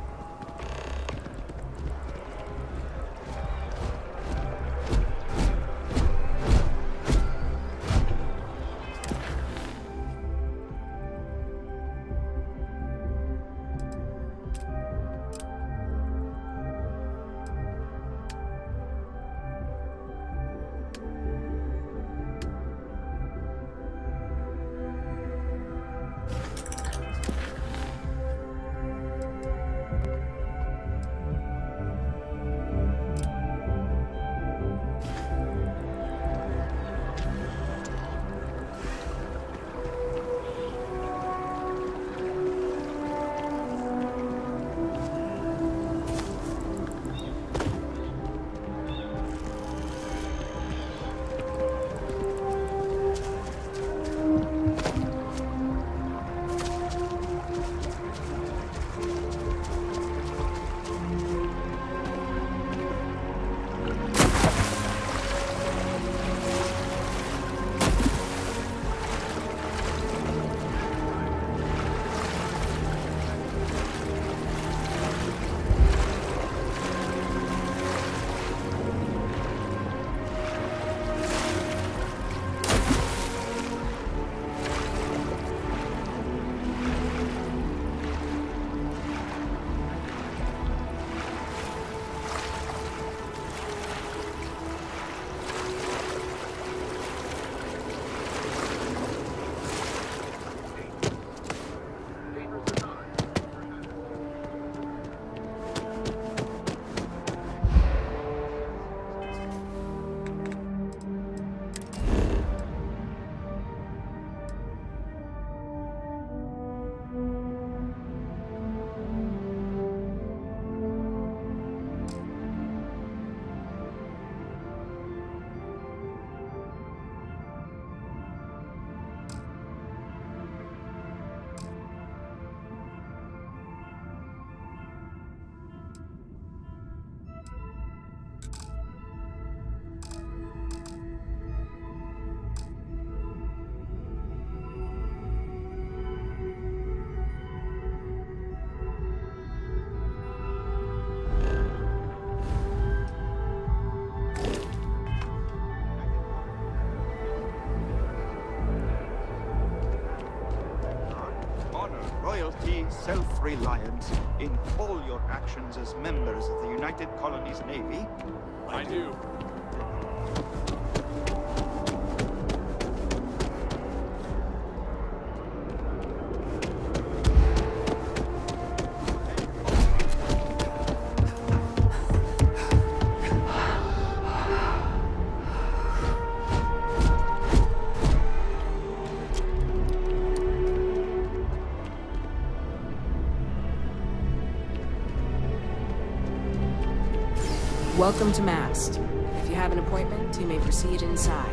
self-reliance in all your actions as members of the United Colonies Navy? I do. Welcome to Mast. If you have an appointment, you may proceed inside.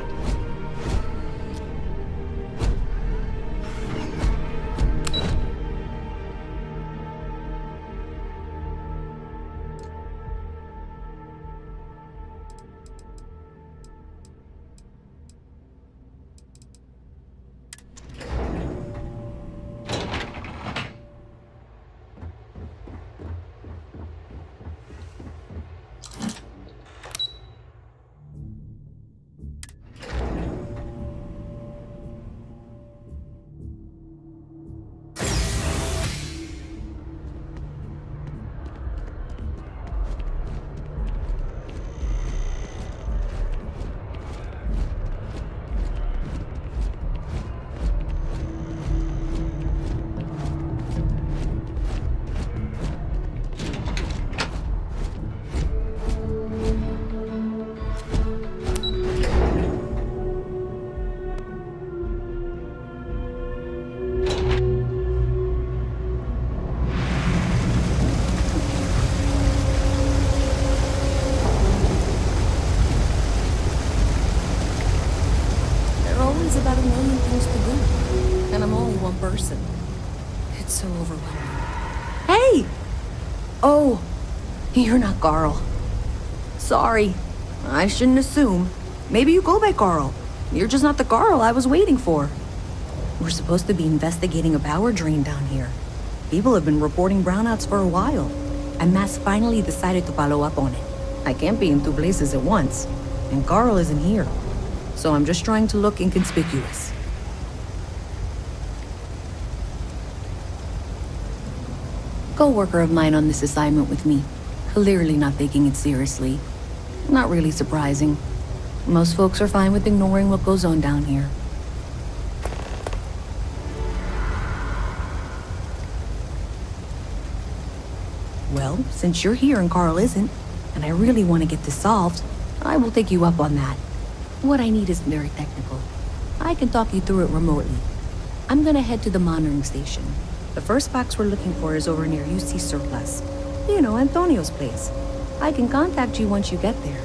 About a million things to do, and I'm only one person. It's so overwhelming. Hey! Oh, you're not Carl. Sorry, I shouldn't assume. Maybe you go by Carl. You're just not the Carl I was waiting for. We're supposed to be investigating a power drain down here. People have been reporting brownouts for a while, and Mass finally decided to follow up on it. I can't be in two places at once, and Carl isn't here. So I'm just trying to look inconspicuous. Co-worker of mine on this assignment with me, clearly not taking it seriously. Not really surprising. Most folks are fine with ignoring what goes on down here. Well, since you're here and Carl isn't, and I really want to get this solved, I will take you up on that. What I need isn't very technical. I can talk you through it remotely. I'm gonna head to the monitoring station. The first box we're looking for is over near UC Surplus. You know, Antonio's place. I can contact you once you get there.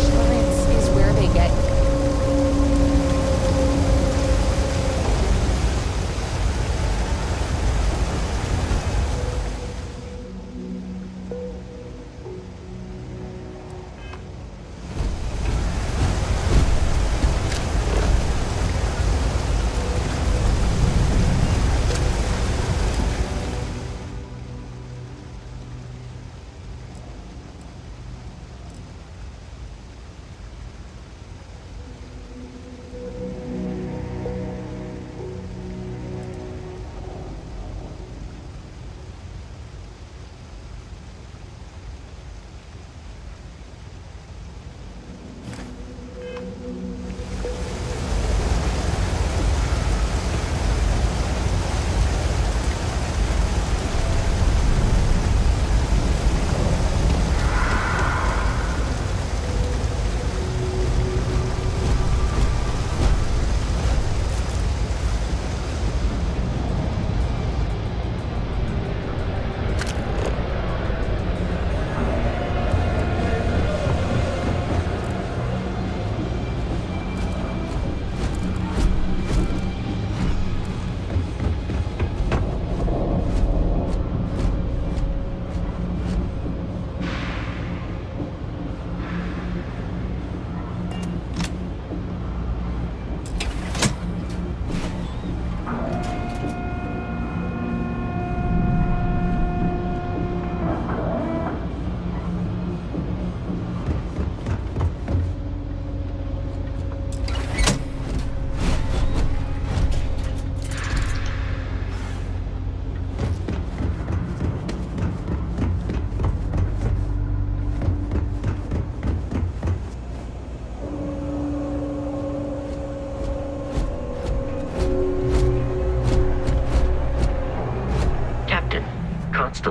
Science is where they get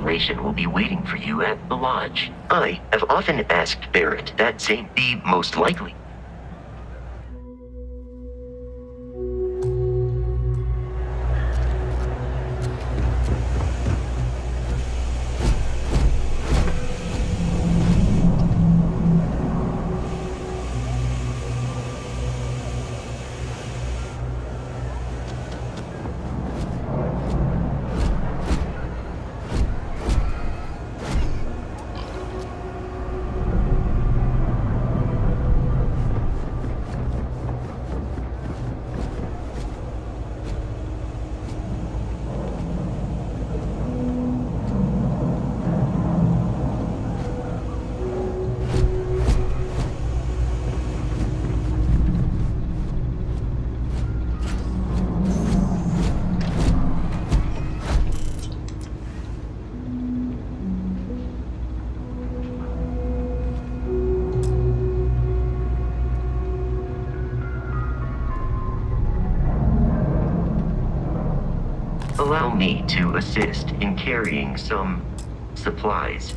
Constellation will be waiting for you at the lodge. I have often asked Barrett that same, the most likely. Allow me to assist in carrying some supplies.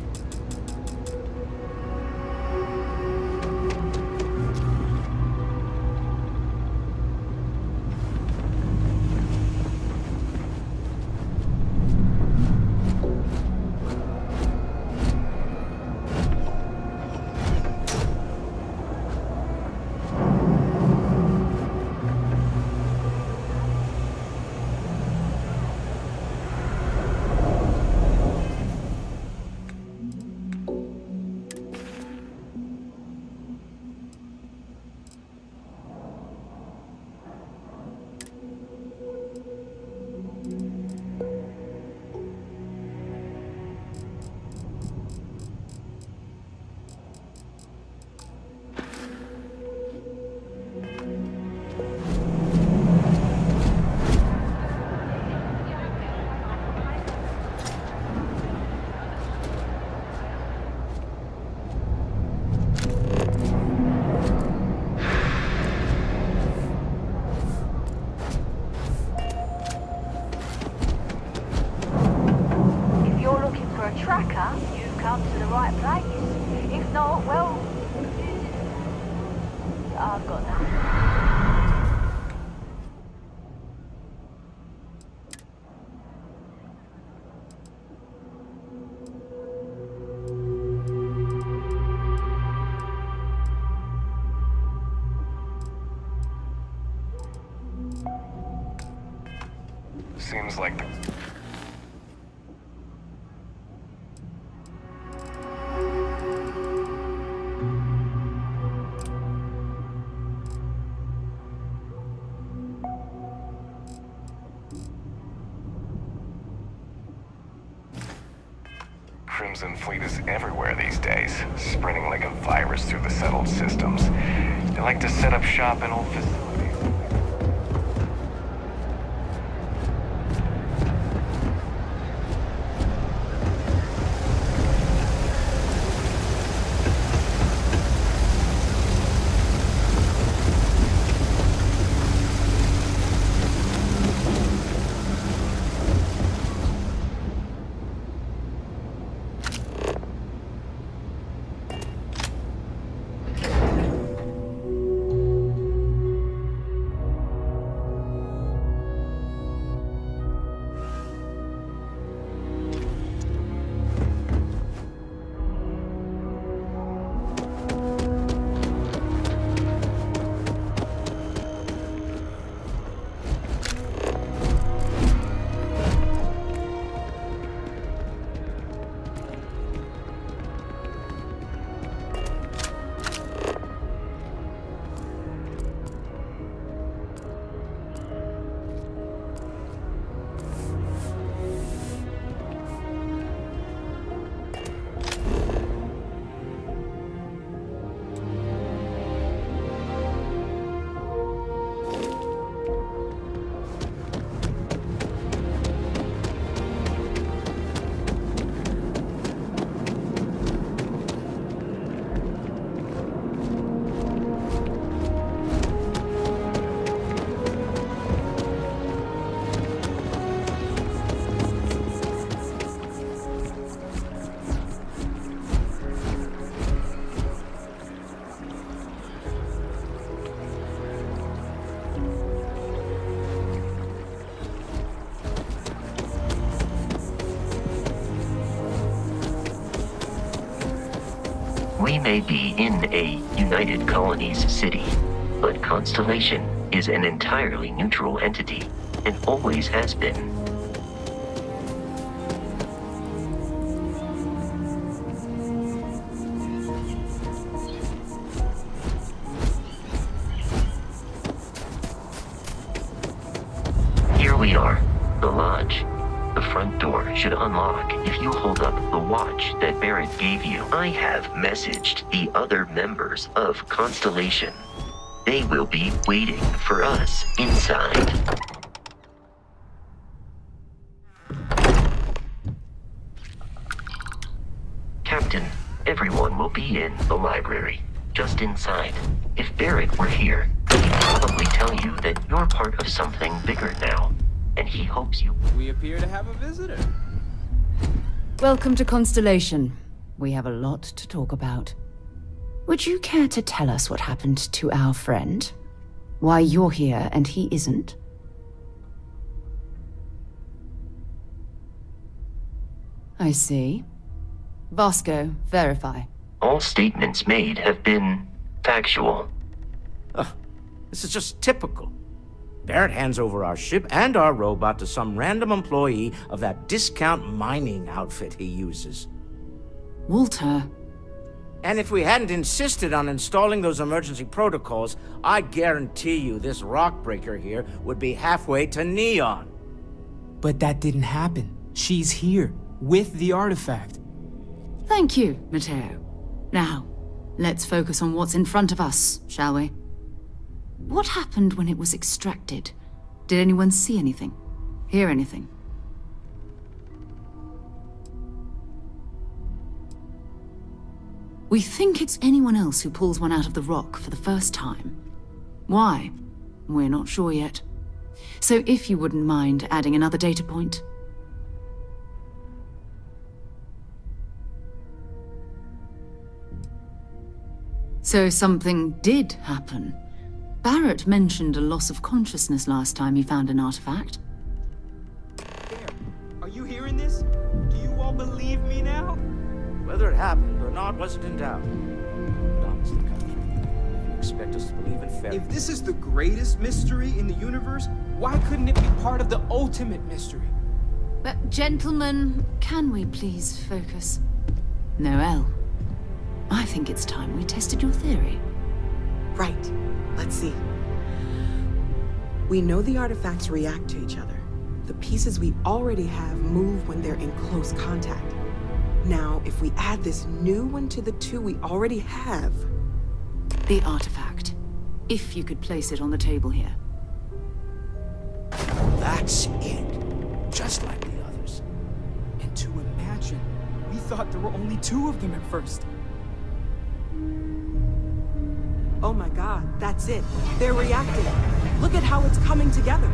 Seems like the... Crimson Fleet is everywhere these days, spreading like a virus through the settled systems. They like to set up shop in old facilities. We may be in a United Colonies city, but Constellation is an entirely neutral entity, and always has been. Here we are, the lodge. The front door should unlock if you hold up the watch that Barrett gave you. I have messaged the other members of Constellation. They will be waiting for us inside. Captain, everyone will be in the library, just inside. If Barrett were here, he'd probably tell you that you're part of something bigger now, and he hopes you... We appear to have a visitor. Welcome to Constellation. We have a lot to talk about. Would you care to tell us what happened to our friend? Why you're here and he isn't? I see. Vasco, verify. All statements made have been factual. This is just typical. Barrett hands over our ship and our robot to some random employee of that discount mining outfit he uses. Walter. And if we hadn't insisted on installing those emergency protocols, I guarantee you this rock breaker here would be halfway to Neon. But that didn't happen. She's here, with the artifact. Thank you, Matteo. Now, let's focus on what's in front of us, shall we? What happened when it was extracted? Did anyone see anything? Hear anything? We think it's anyone else who pulls one out of the rock for the first time. Why? We're not sure yet. So if you wouldn't mind adding another data point. So something did happen. Barrett mentioned a loss of consciousness last time he found an artifact. There. Are you hearing this? Do you all believe me now? Whether it happened or not wasn't in doubt. But honestly, country, if you expect us to believe in fairy... If this is the greatest mystery in the universe, why couldn't it be part of the ultimate mystery? But gentlemen, can we please focus? Noel, I think it's time we tested your theory. Right. Let's see. We know the artifacts react to each other. The pieces we already have move when they're in close contact. Now, if we add this new one to the two we already have... The artifact. If you could place it on the table here. That's it. Just like the others. And to imagine, we thought there were only two of them at first. Oh my god, that's it. They're reacting. Look at how it's coming together.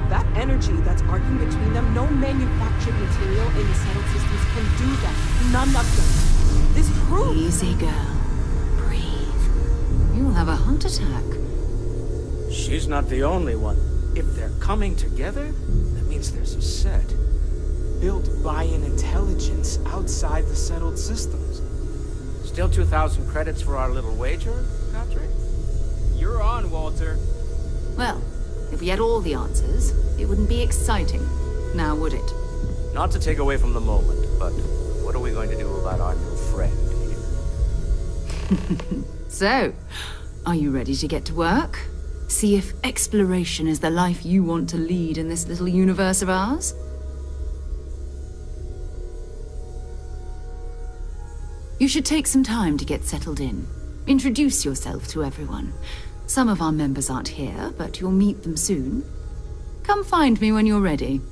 That energy that's arcing between them, no manufactured material in the settled systems can do that. None of them. This proves... Easy, girl. Breathe. You'll have a heart attack. She's not the only one. If they're coming together, that means there's a set. Built by an intelligence outside the settled systems. Still 2,000 credits for our little wager, Patrick? You're on, Walter. Well, if we had all the answers, it wouldn't be exciting. Now would it? Not to take away from the moment, but what are we going to do about our new friend here? So, are you ready to get to work? See if exploration is the life you want to lead in this little universe of ours? You should take some time to get settled in. Introduce yourself to everyone. Some of our members aren't here, but you'll meet them soon. Come find me when you're ready.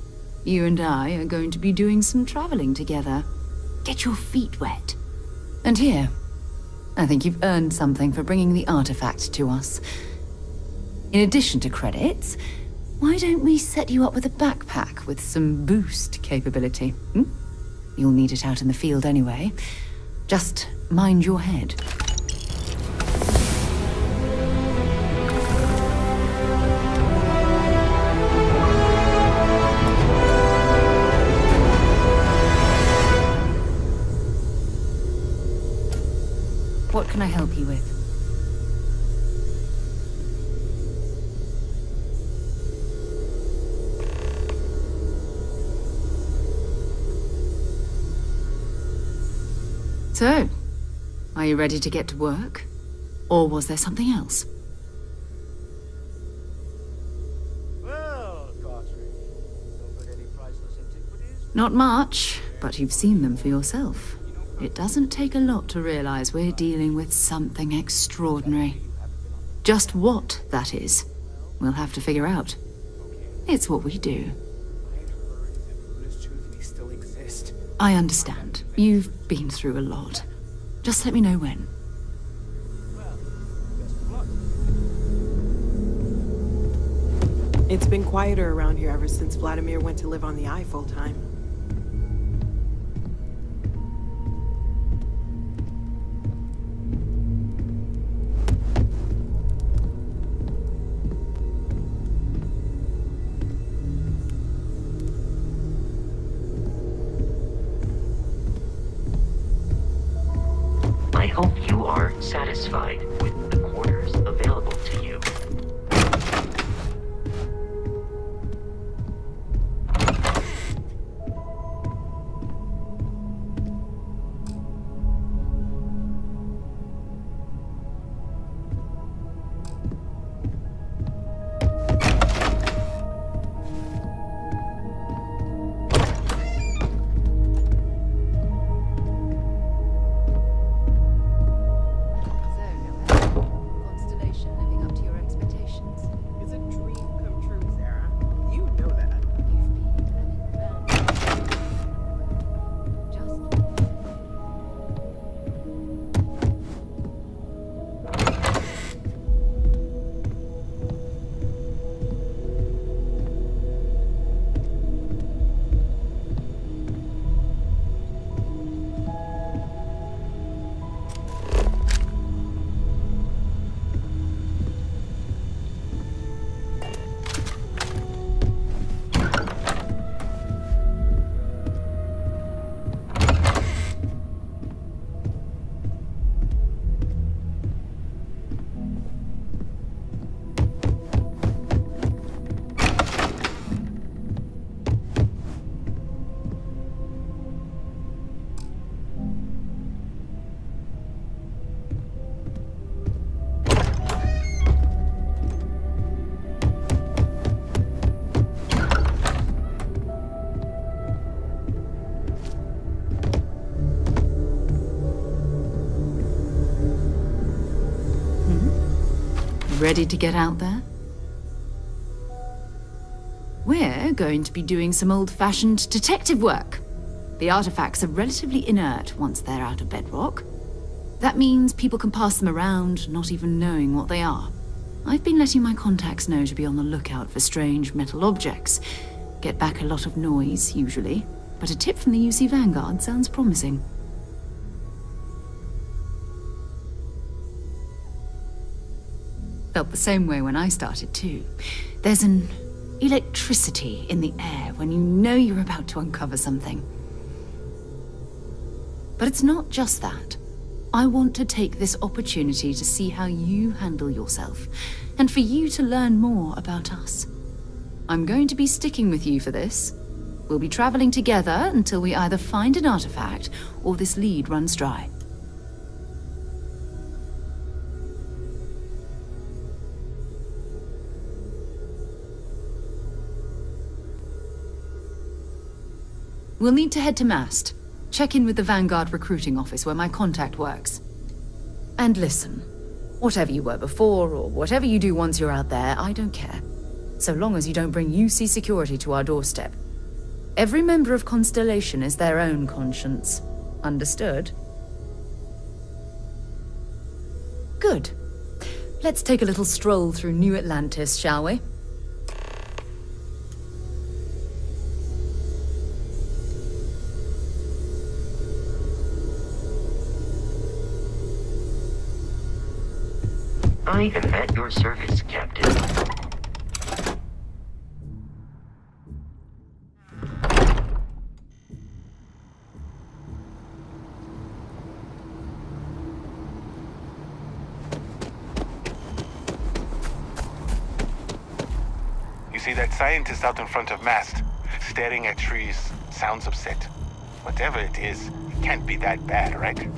You and I are going to be doing some traveling together. Get your feet wet. And here, I think you've earned something for bringing the artifact to us. In addition to credits, why don't we set you up with a backpack with some boost capability? You'll need it out in the field anyway. Just mind your head. So, are you ready to get to work? Or was there something else? Well, Cartridge, don't put any priceless antiquities. Not much, but you've seen them for yourself. It doesn't take a lot to realize we're dealing with something extraordinary. Just what that is, we'll have to figure out. It's what we do. Still exist. I understand. You've been through a lot. Just let me know when. It's been quieter around here ever since Vladimir went to live on the Eye full time. I hope you are satisfied with the quarters available to you. Constellation living up to your expectations. It's a dream come true, Sarah. You know that. You've been an adventure. Just Ready to get out there? We're going to be doing some old-fashioned detective work. The artifacts are relatively inert once they're out of bedrock. That means people can pass them around, not even knowing what they are. I've been letting my contacts know to be on the lookout for strange metal objects. Get back a lot of noise, usually, but a tip from the UC Vanguard sounds promising. Felt the same way when I started, too. There's an electricity in the air when you know you're about to uncover something. But it's not just that. I want to take this opportunity to see how you handle yourself, and for you to learn more about us. I'm going to be sticking with you for this. We'll be traveling together until we either find an artifact or this lead runs dry. We'll need to head to Mast. Check in with the Vanguard recruiting office where my contact works. And listen, whatever you were before or whatever you do once you're out there, I don't care. So long as you don't bring UC security to our doorstep. Every member of Constellation is their own conscience. Understood? Good. Let's take a little stroll through New Atlantis, shall we? I am at your service, Captain. You see that scientist out in front of Mast, staring at trees, sounds upset. Whatever it is, it can't be that bad, right?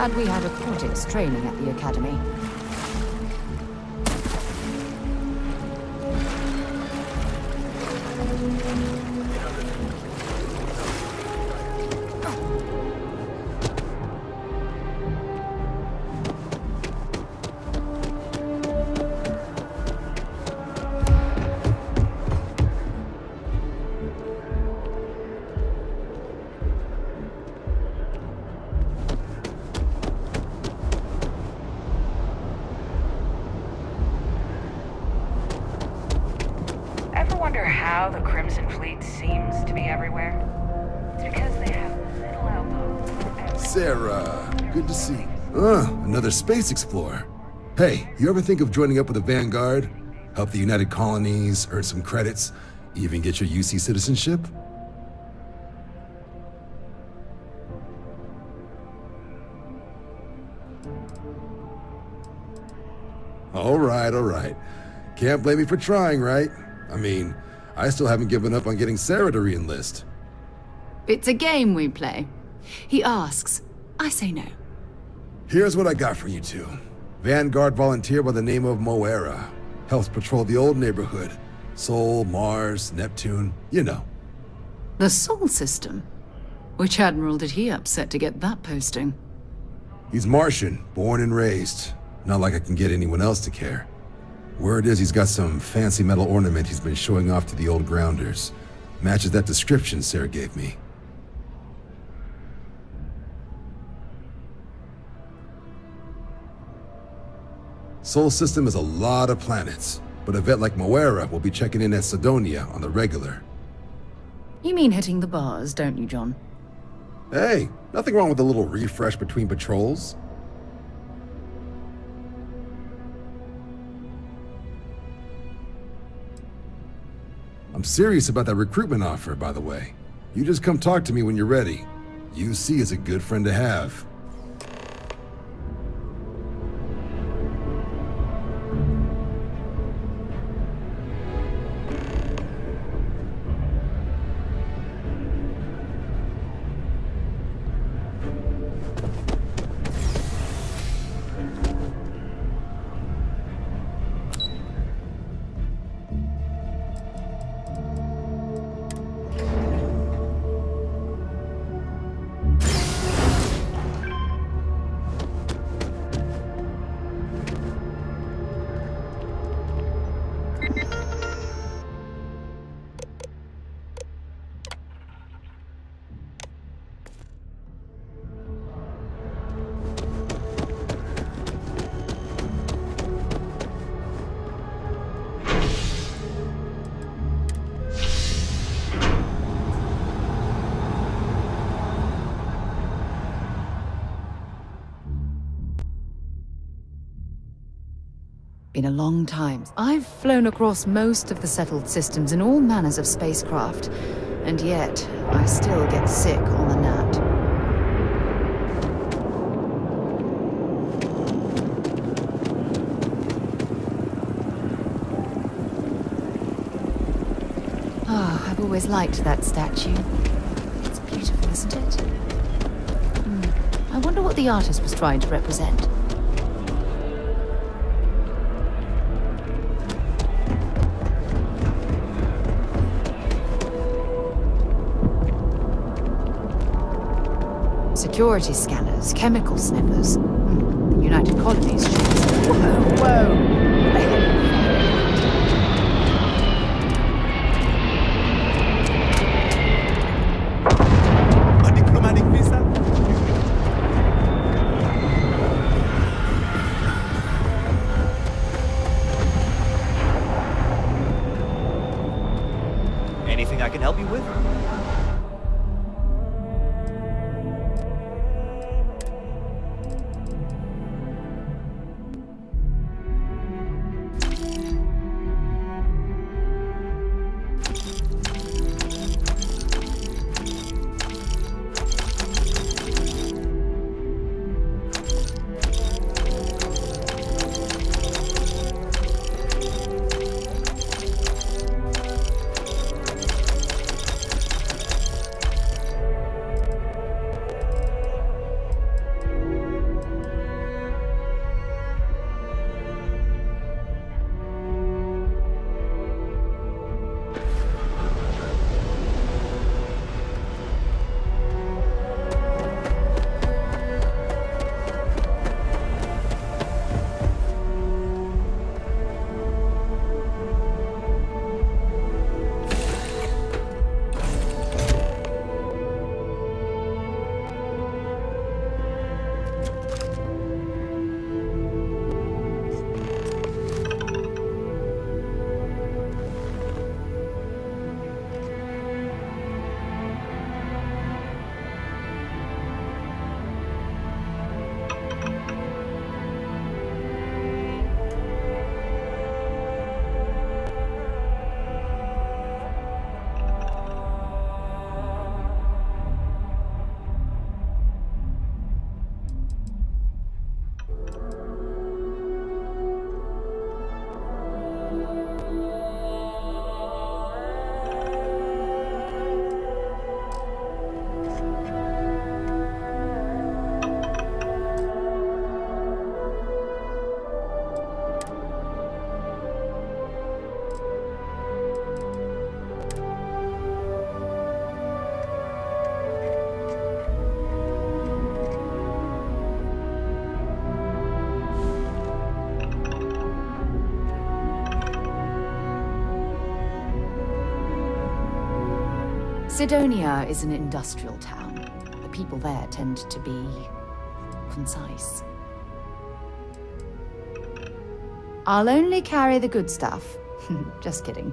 glad we had aquatics training at the academy. Wonder how the Crimson Fleet seems to be everywhere. It's because they have little outposts. Sarah, good to see you. Another space explorer. Hey, you ever think of joining up with the Vanguard? Help the United Colonies, earn some credits, even get your UC citizenship? All right. Can't blame me for trying, right? I mean, I still haven't given up on getting Sarah to re-enlist. It's a game we play. He asks, I say no. Here's what I got for you two. Vanguard volunteer by the name of Moera. Helps patrol the old neighborhood. Sol, Mars, Neptune, you know. The Sol system? Which admiral did he upset to get that posting? He's Martian, born and raised. Not like I can get anyone else to care. Word is he's got some fancy metal ornament he's been showing off to the old grounders. Matches that description Sarah gave me. Sol system is a lot of planets, but a vet like Moera will be checking in at Sidonia on the regular. You mean hitting the bars, don't you, John? Hey, nothing wrong with a little refresh between patrols. I'm serious about that recruitment offer, by the way. You just come talk to me when you're ready. UC is a good friend to have. Been a long time. I've flown across most of the settled systems in all manners of spacecraft, and yet I still get sick on the gnat. Ah, I've always liked that statue. It's beautiful, isn't it? I wonder what the artist was trying to represent. Security scanners, chemical sniffers. The United Colonies ships. Whoa! A diplomatic visa? Anything I can help you with? Sidonia is an industrial town. The people there tend to be concise. I'll only carry the good stuff. Just kidding.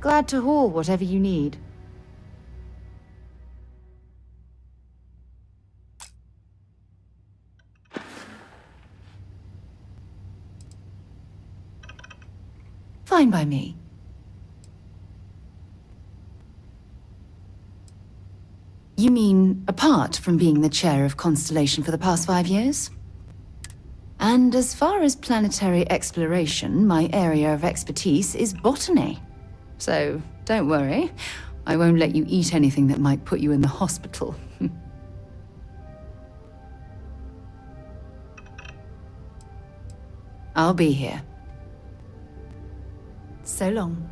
Glad to haul whatever you need. Fine by me. You mean apart from being the chair of Constellation for the past 5 years? And as far as planetary exploration, my area of expertise is botany. So don't worry, I won't let you eat anything that might put you in the hospital. I'll be here. So long.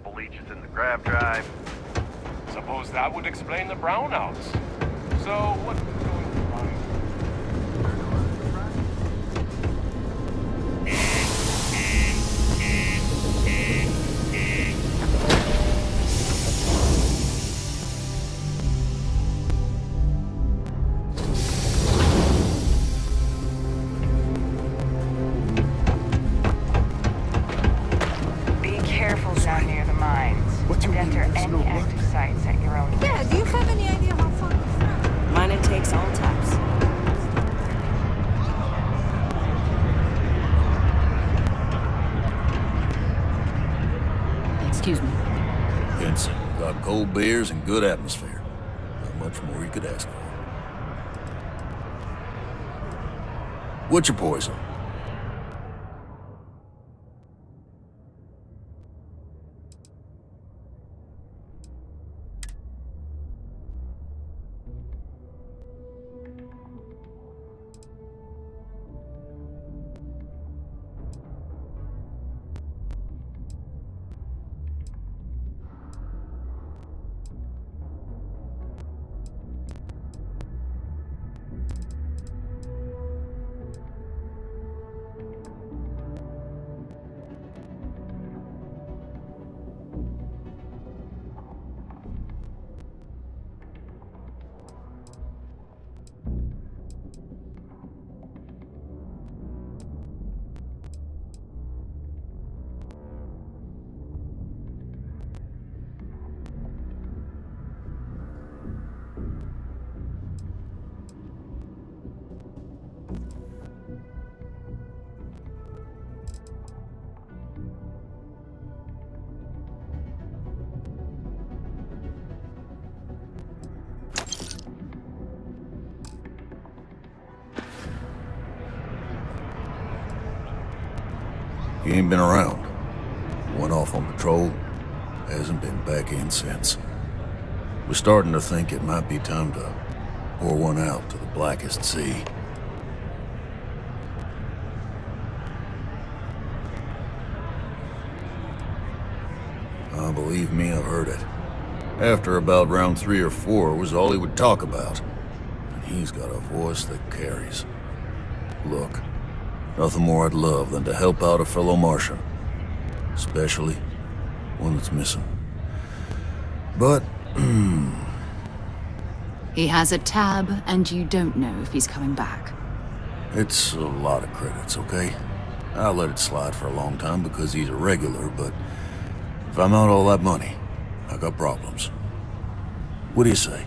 sample leaches in the grav drive. Suppose that would explain the brownouts. So, what are we going to find? Be careful down near the mines. And enter any active sites at your own risk. Yeah, do you have any idea how far it's from? Mine it takes all taps. Excuse me. Vincent, got cold beers and good atmosphere. Not much more you could ask for. What's your poison? He ain't been around. Went off on patrol. Hasn't been back in since. We're starting to think it might be time to pour one out to the blackest sea. Believe me, I've heard it. After about round 3 or 4 was all he would talk about. And he's got a voice that carries. Look, nothing more I'd love than to help out a fellow Martian. Especially one that's missing. But, He has a tab, and you don't know if he's coming back. it's a lot of credits, okay? I'll let it slide for a long time because he's a regular, but if I'm out all that money, I got problems. What do you say?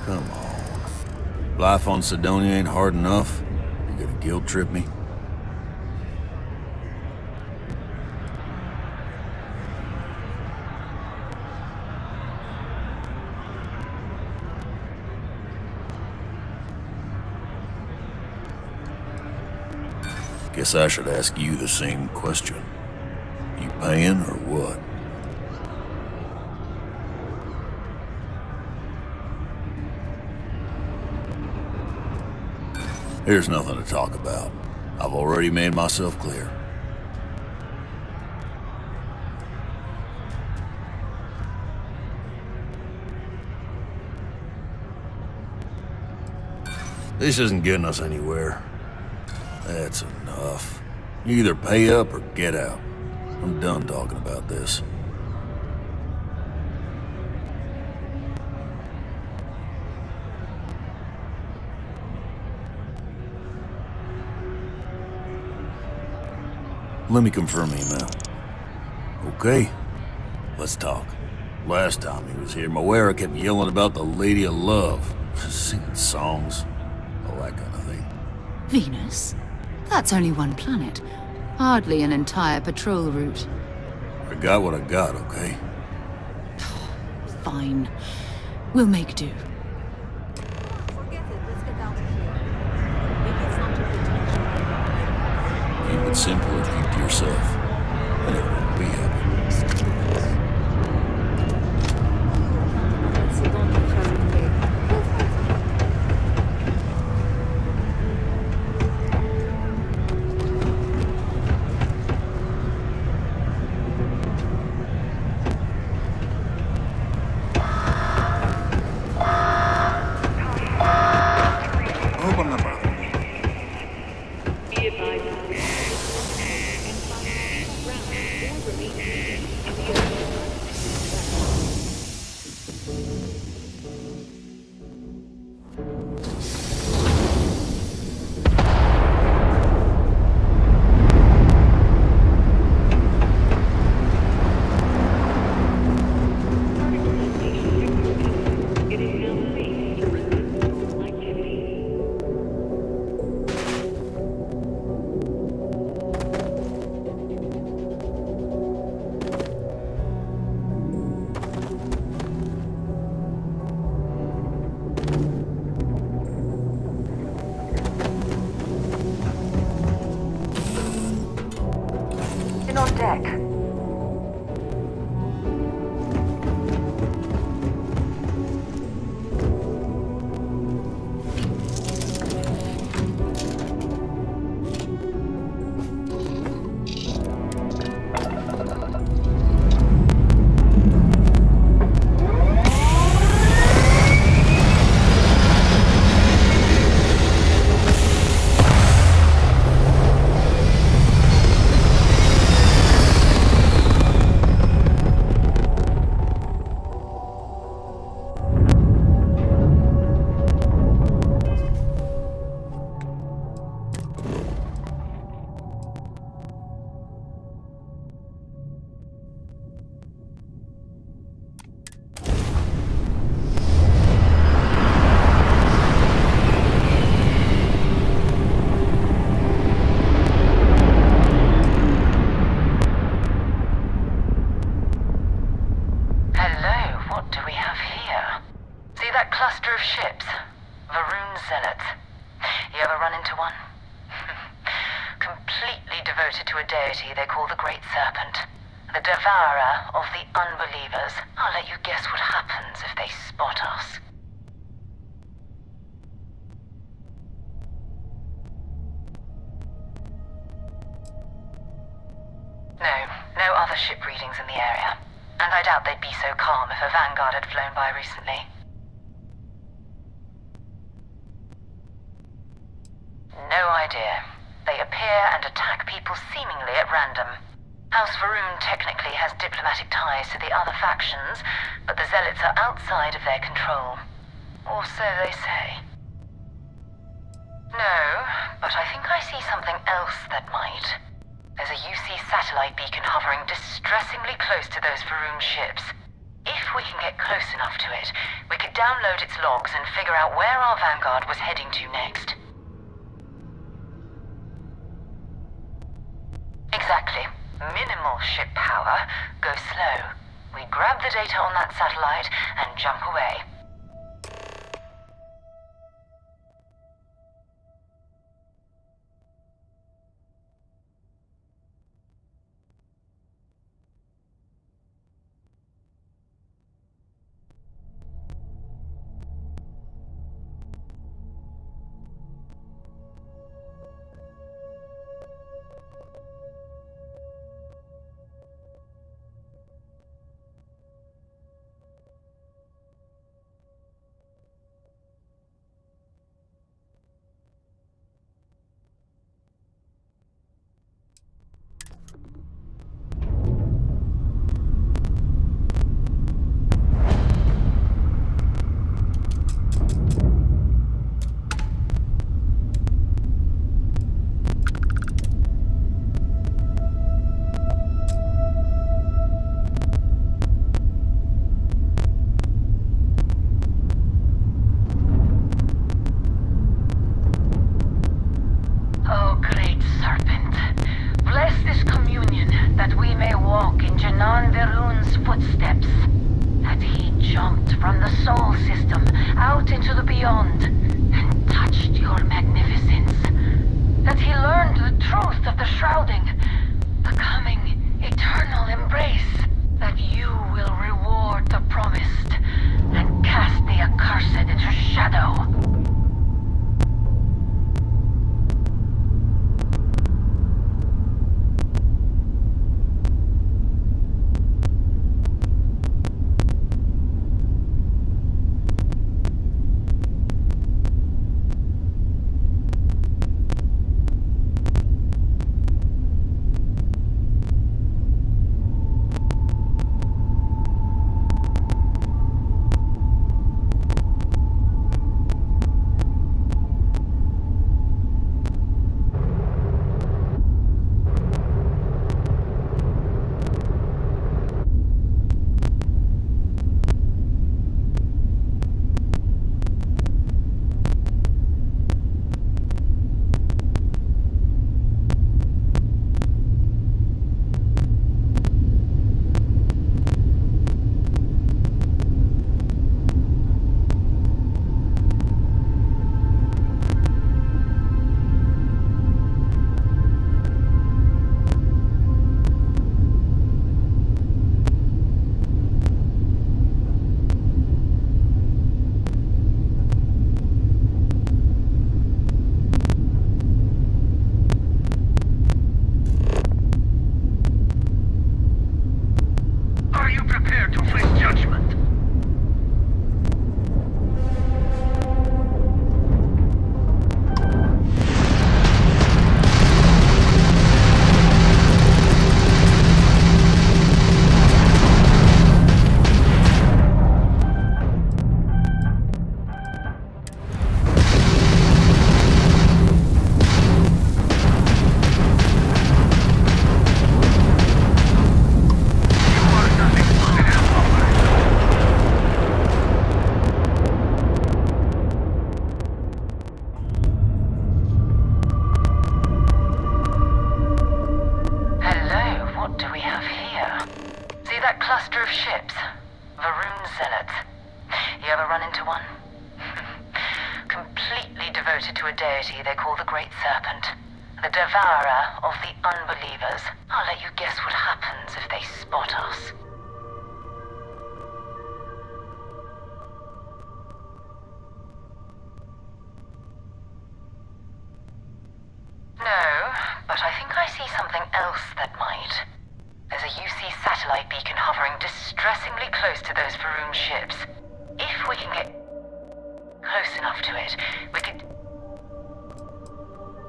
Come on. Life on Sidonia ain't hard enough. You gonna guilt trip me? Guess I should ask you the same question. You paying or what? Here's nothing to talk about. I've already made myself clear. This isn't getting us anywhere. That's enough. You either pay up or get out. I'm done talking about this. Let me confirm email. Okay, let's talk. Last time he was here, Moira kept yelling about the Lady of Love, singing songs, all that kind of thing. Venus? That's only one planet. Hardly an entire patrol route. I got what I got, okay? Fine. We'll make do. Forget it. Let's get out of here. Maybe it's not too good. Keep it simple and keep to yourself. And everyone will be happy. Sidonia hasn't paid. We'll zealots. You ever run into one? Completely devoted to a deity they call the Great Serpent. The devourer of the unbelievers. I'll let you guess what happens if they spot us. No other ship readings in the area. And I doubt they'd be so calm if a vanguard had flown by recently. No idea. They appear and attack people seemingly at random. House Varun technically has diplomatic ties to the other factions, but the zealots are outside of their control. Or so they say. No, but I think I see something else that might. There's a UC satellite beacon hovering distressingly close to those Varun ships. If we can get close enough to it, we could download its logs and figure out where our vanguard was heading to next. Exactly. Minimal ship power, go slow. We grab the data on that satellite and jump away. devoted to a deity they call the Great Serpent, the devourer of the unbelievers. I'll let you guess what happens if they spot us. No, but I think I see something else that might. There's a UC satellite beacon hovering distressingly close to those Faroon ships. If we can get close enough to it, we could...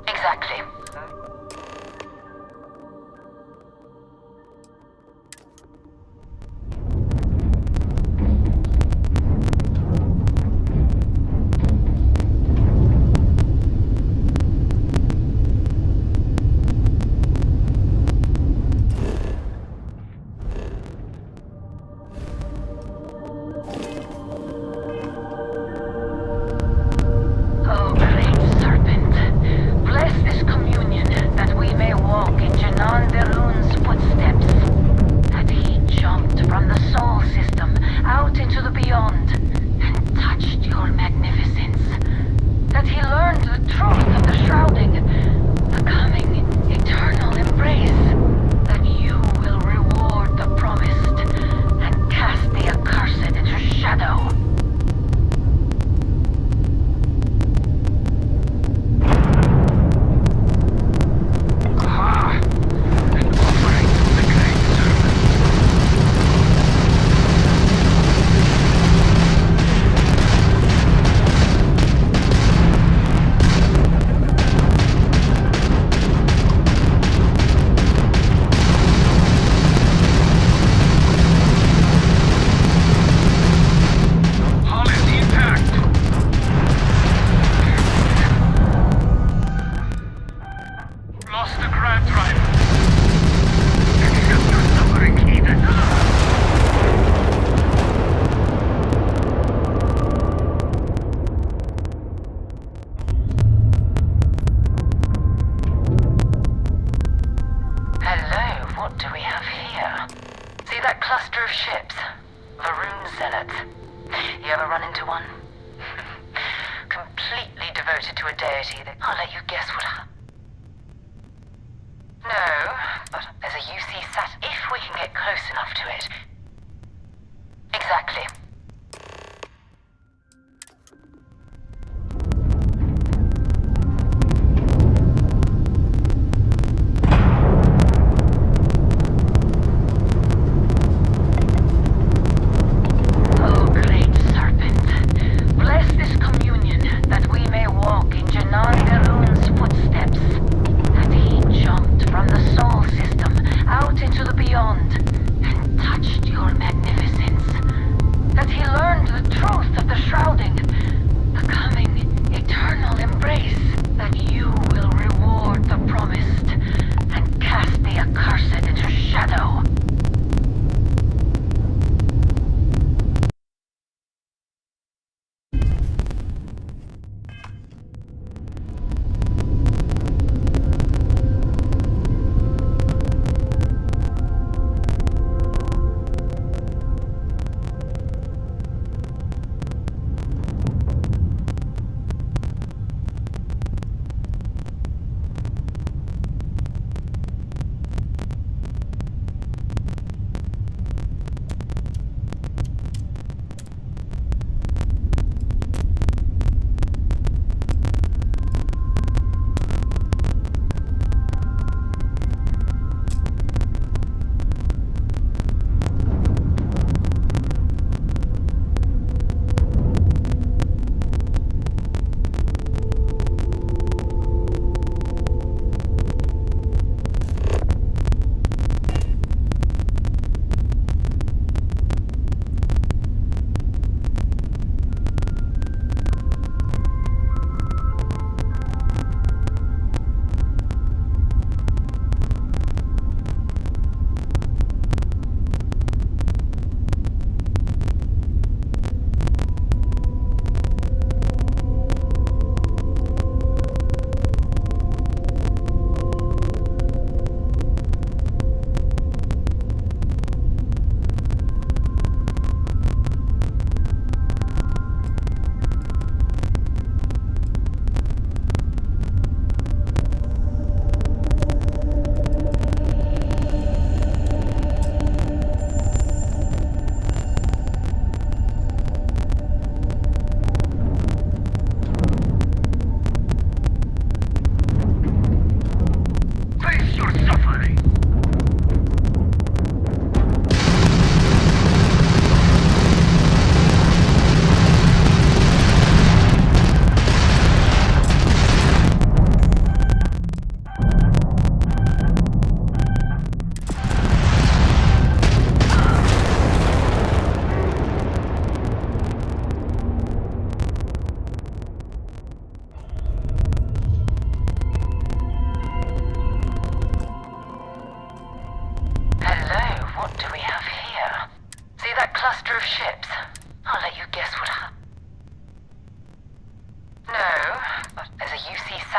Exactly.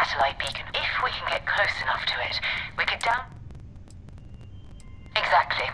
satellite beacon. If we can get close enough to it, we could down... Exactly.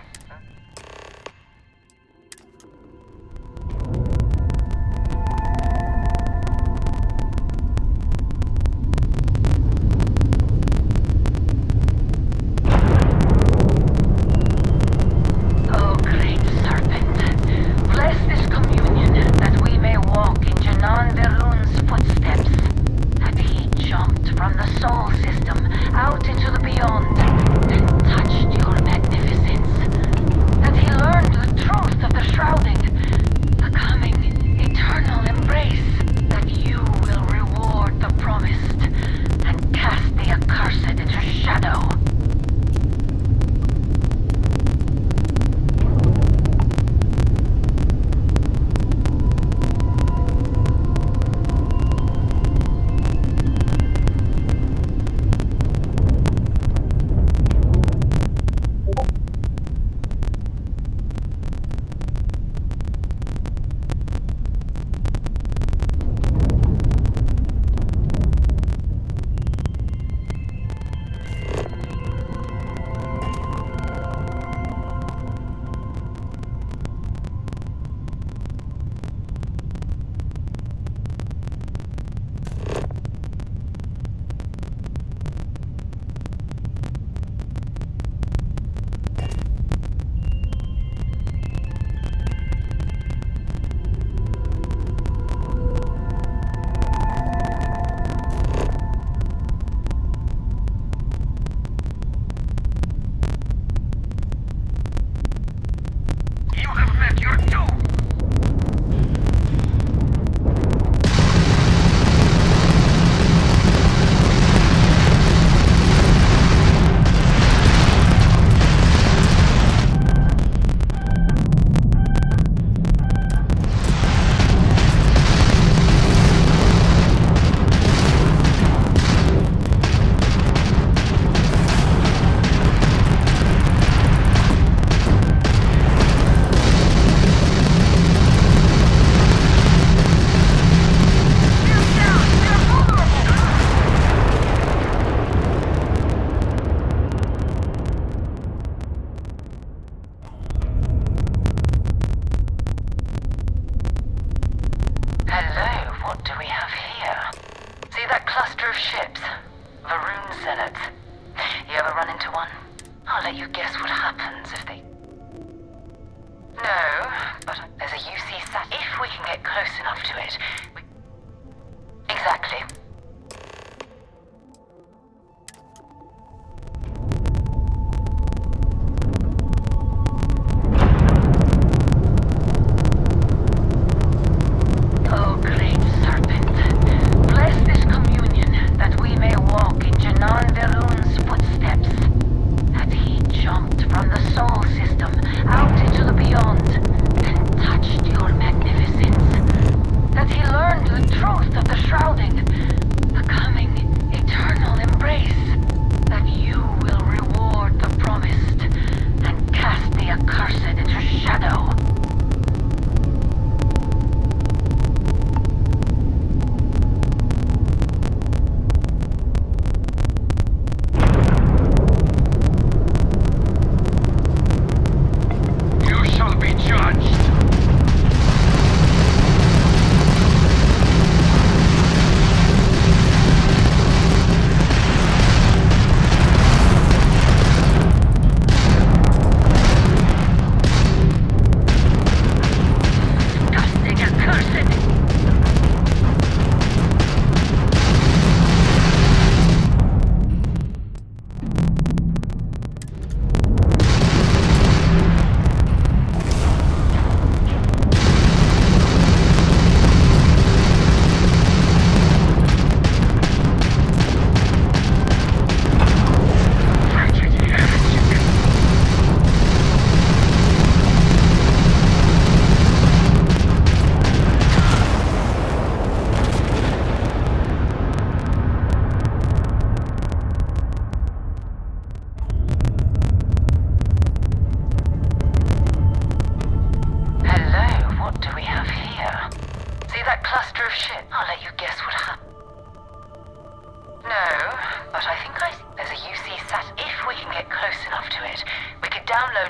That he learned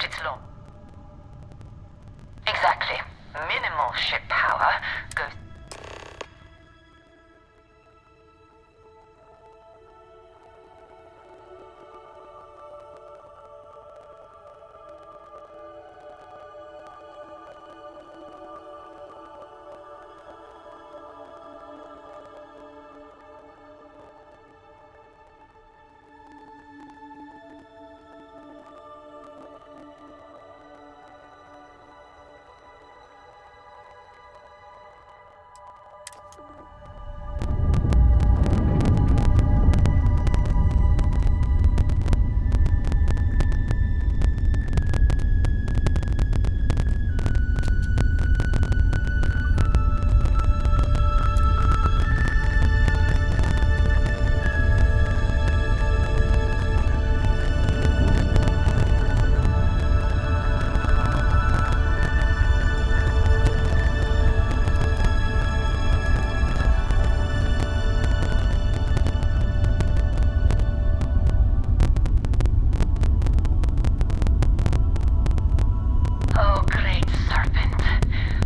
but it's long. Exactly. Minimal ship power goes... Oh, great serpent,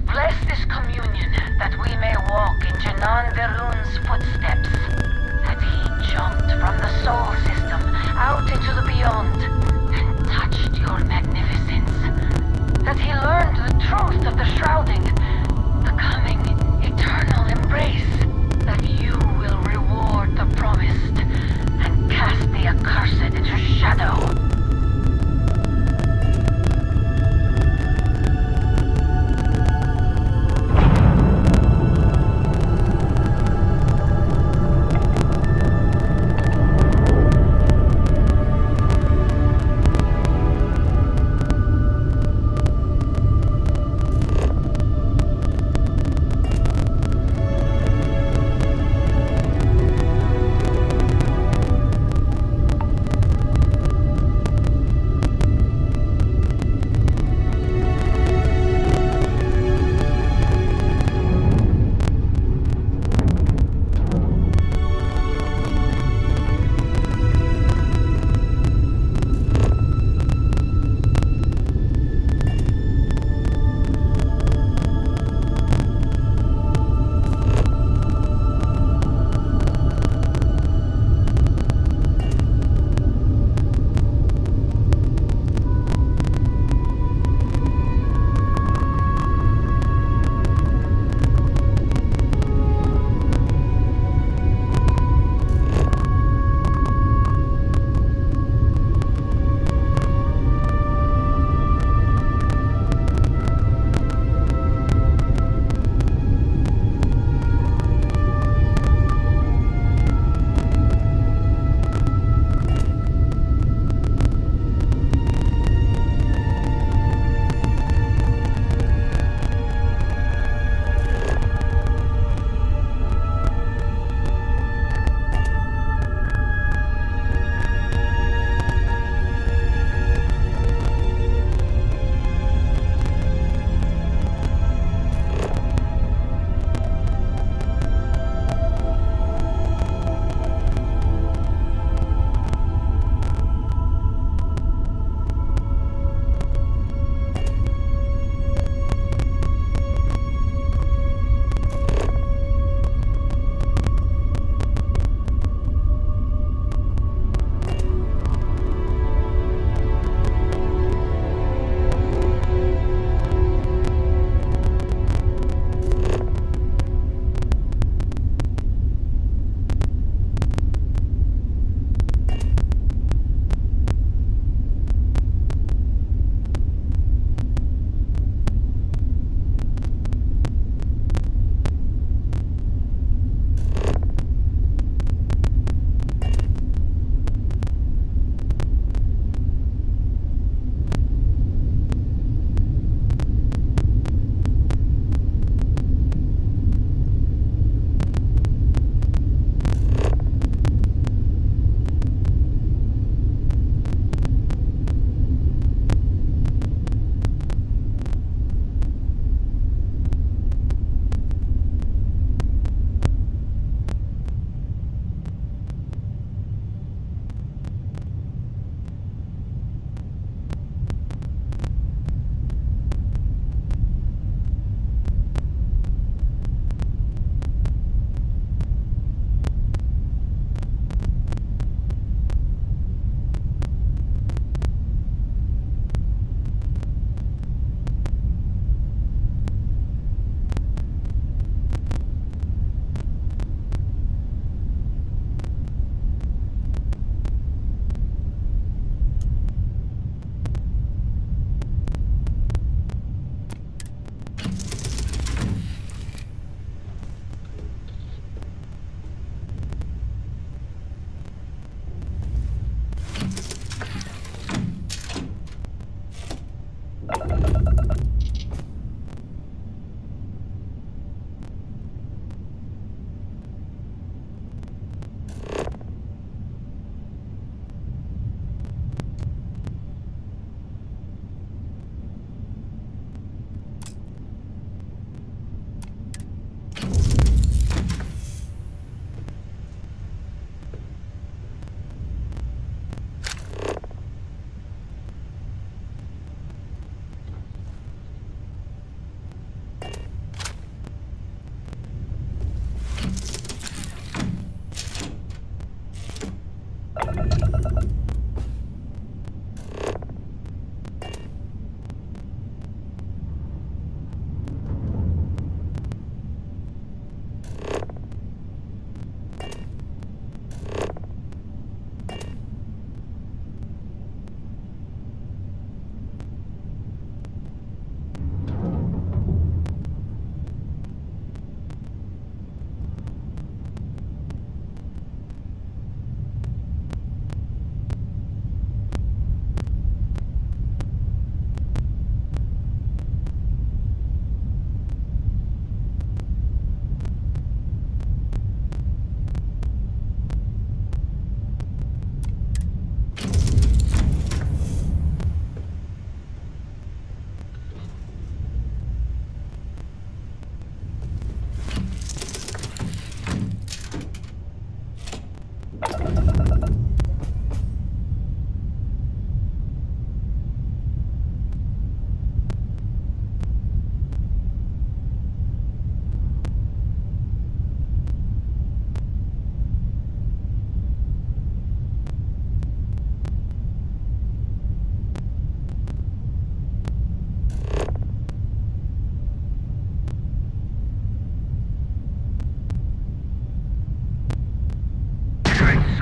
bless this communion that we may walk in Janan Verun's footsteps, that he jumped from the soul system out into the beyond and touched your magnificence, that he learned the truth of the shrouding, the coming eternal embrace, that you will reward the promised and cast the accursed into shadow.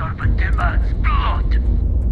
usurper demands blood.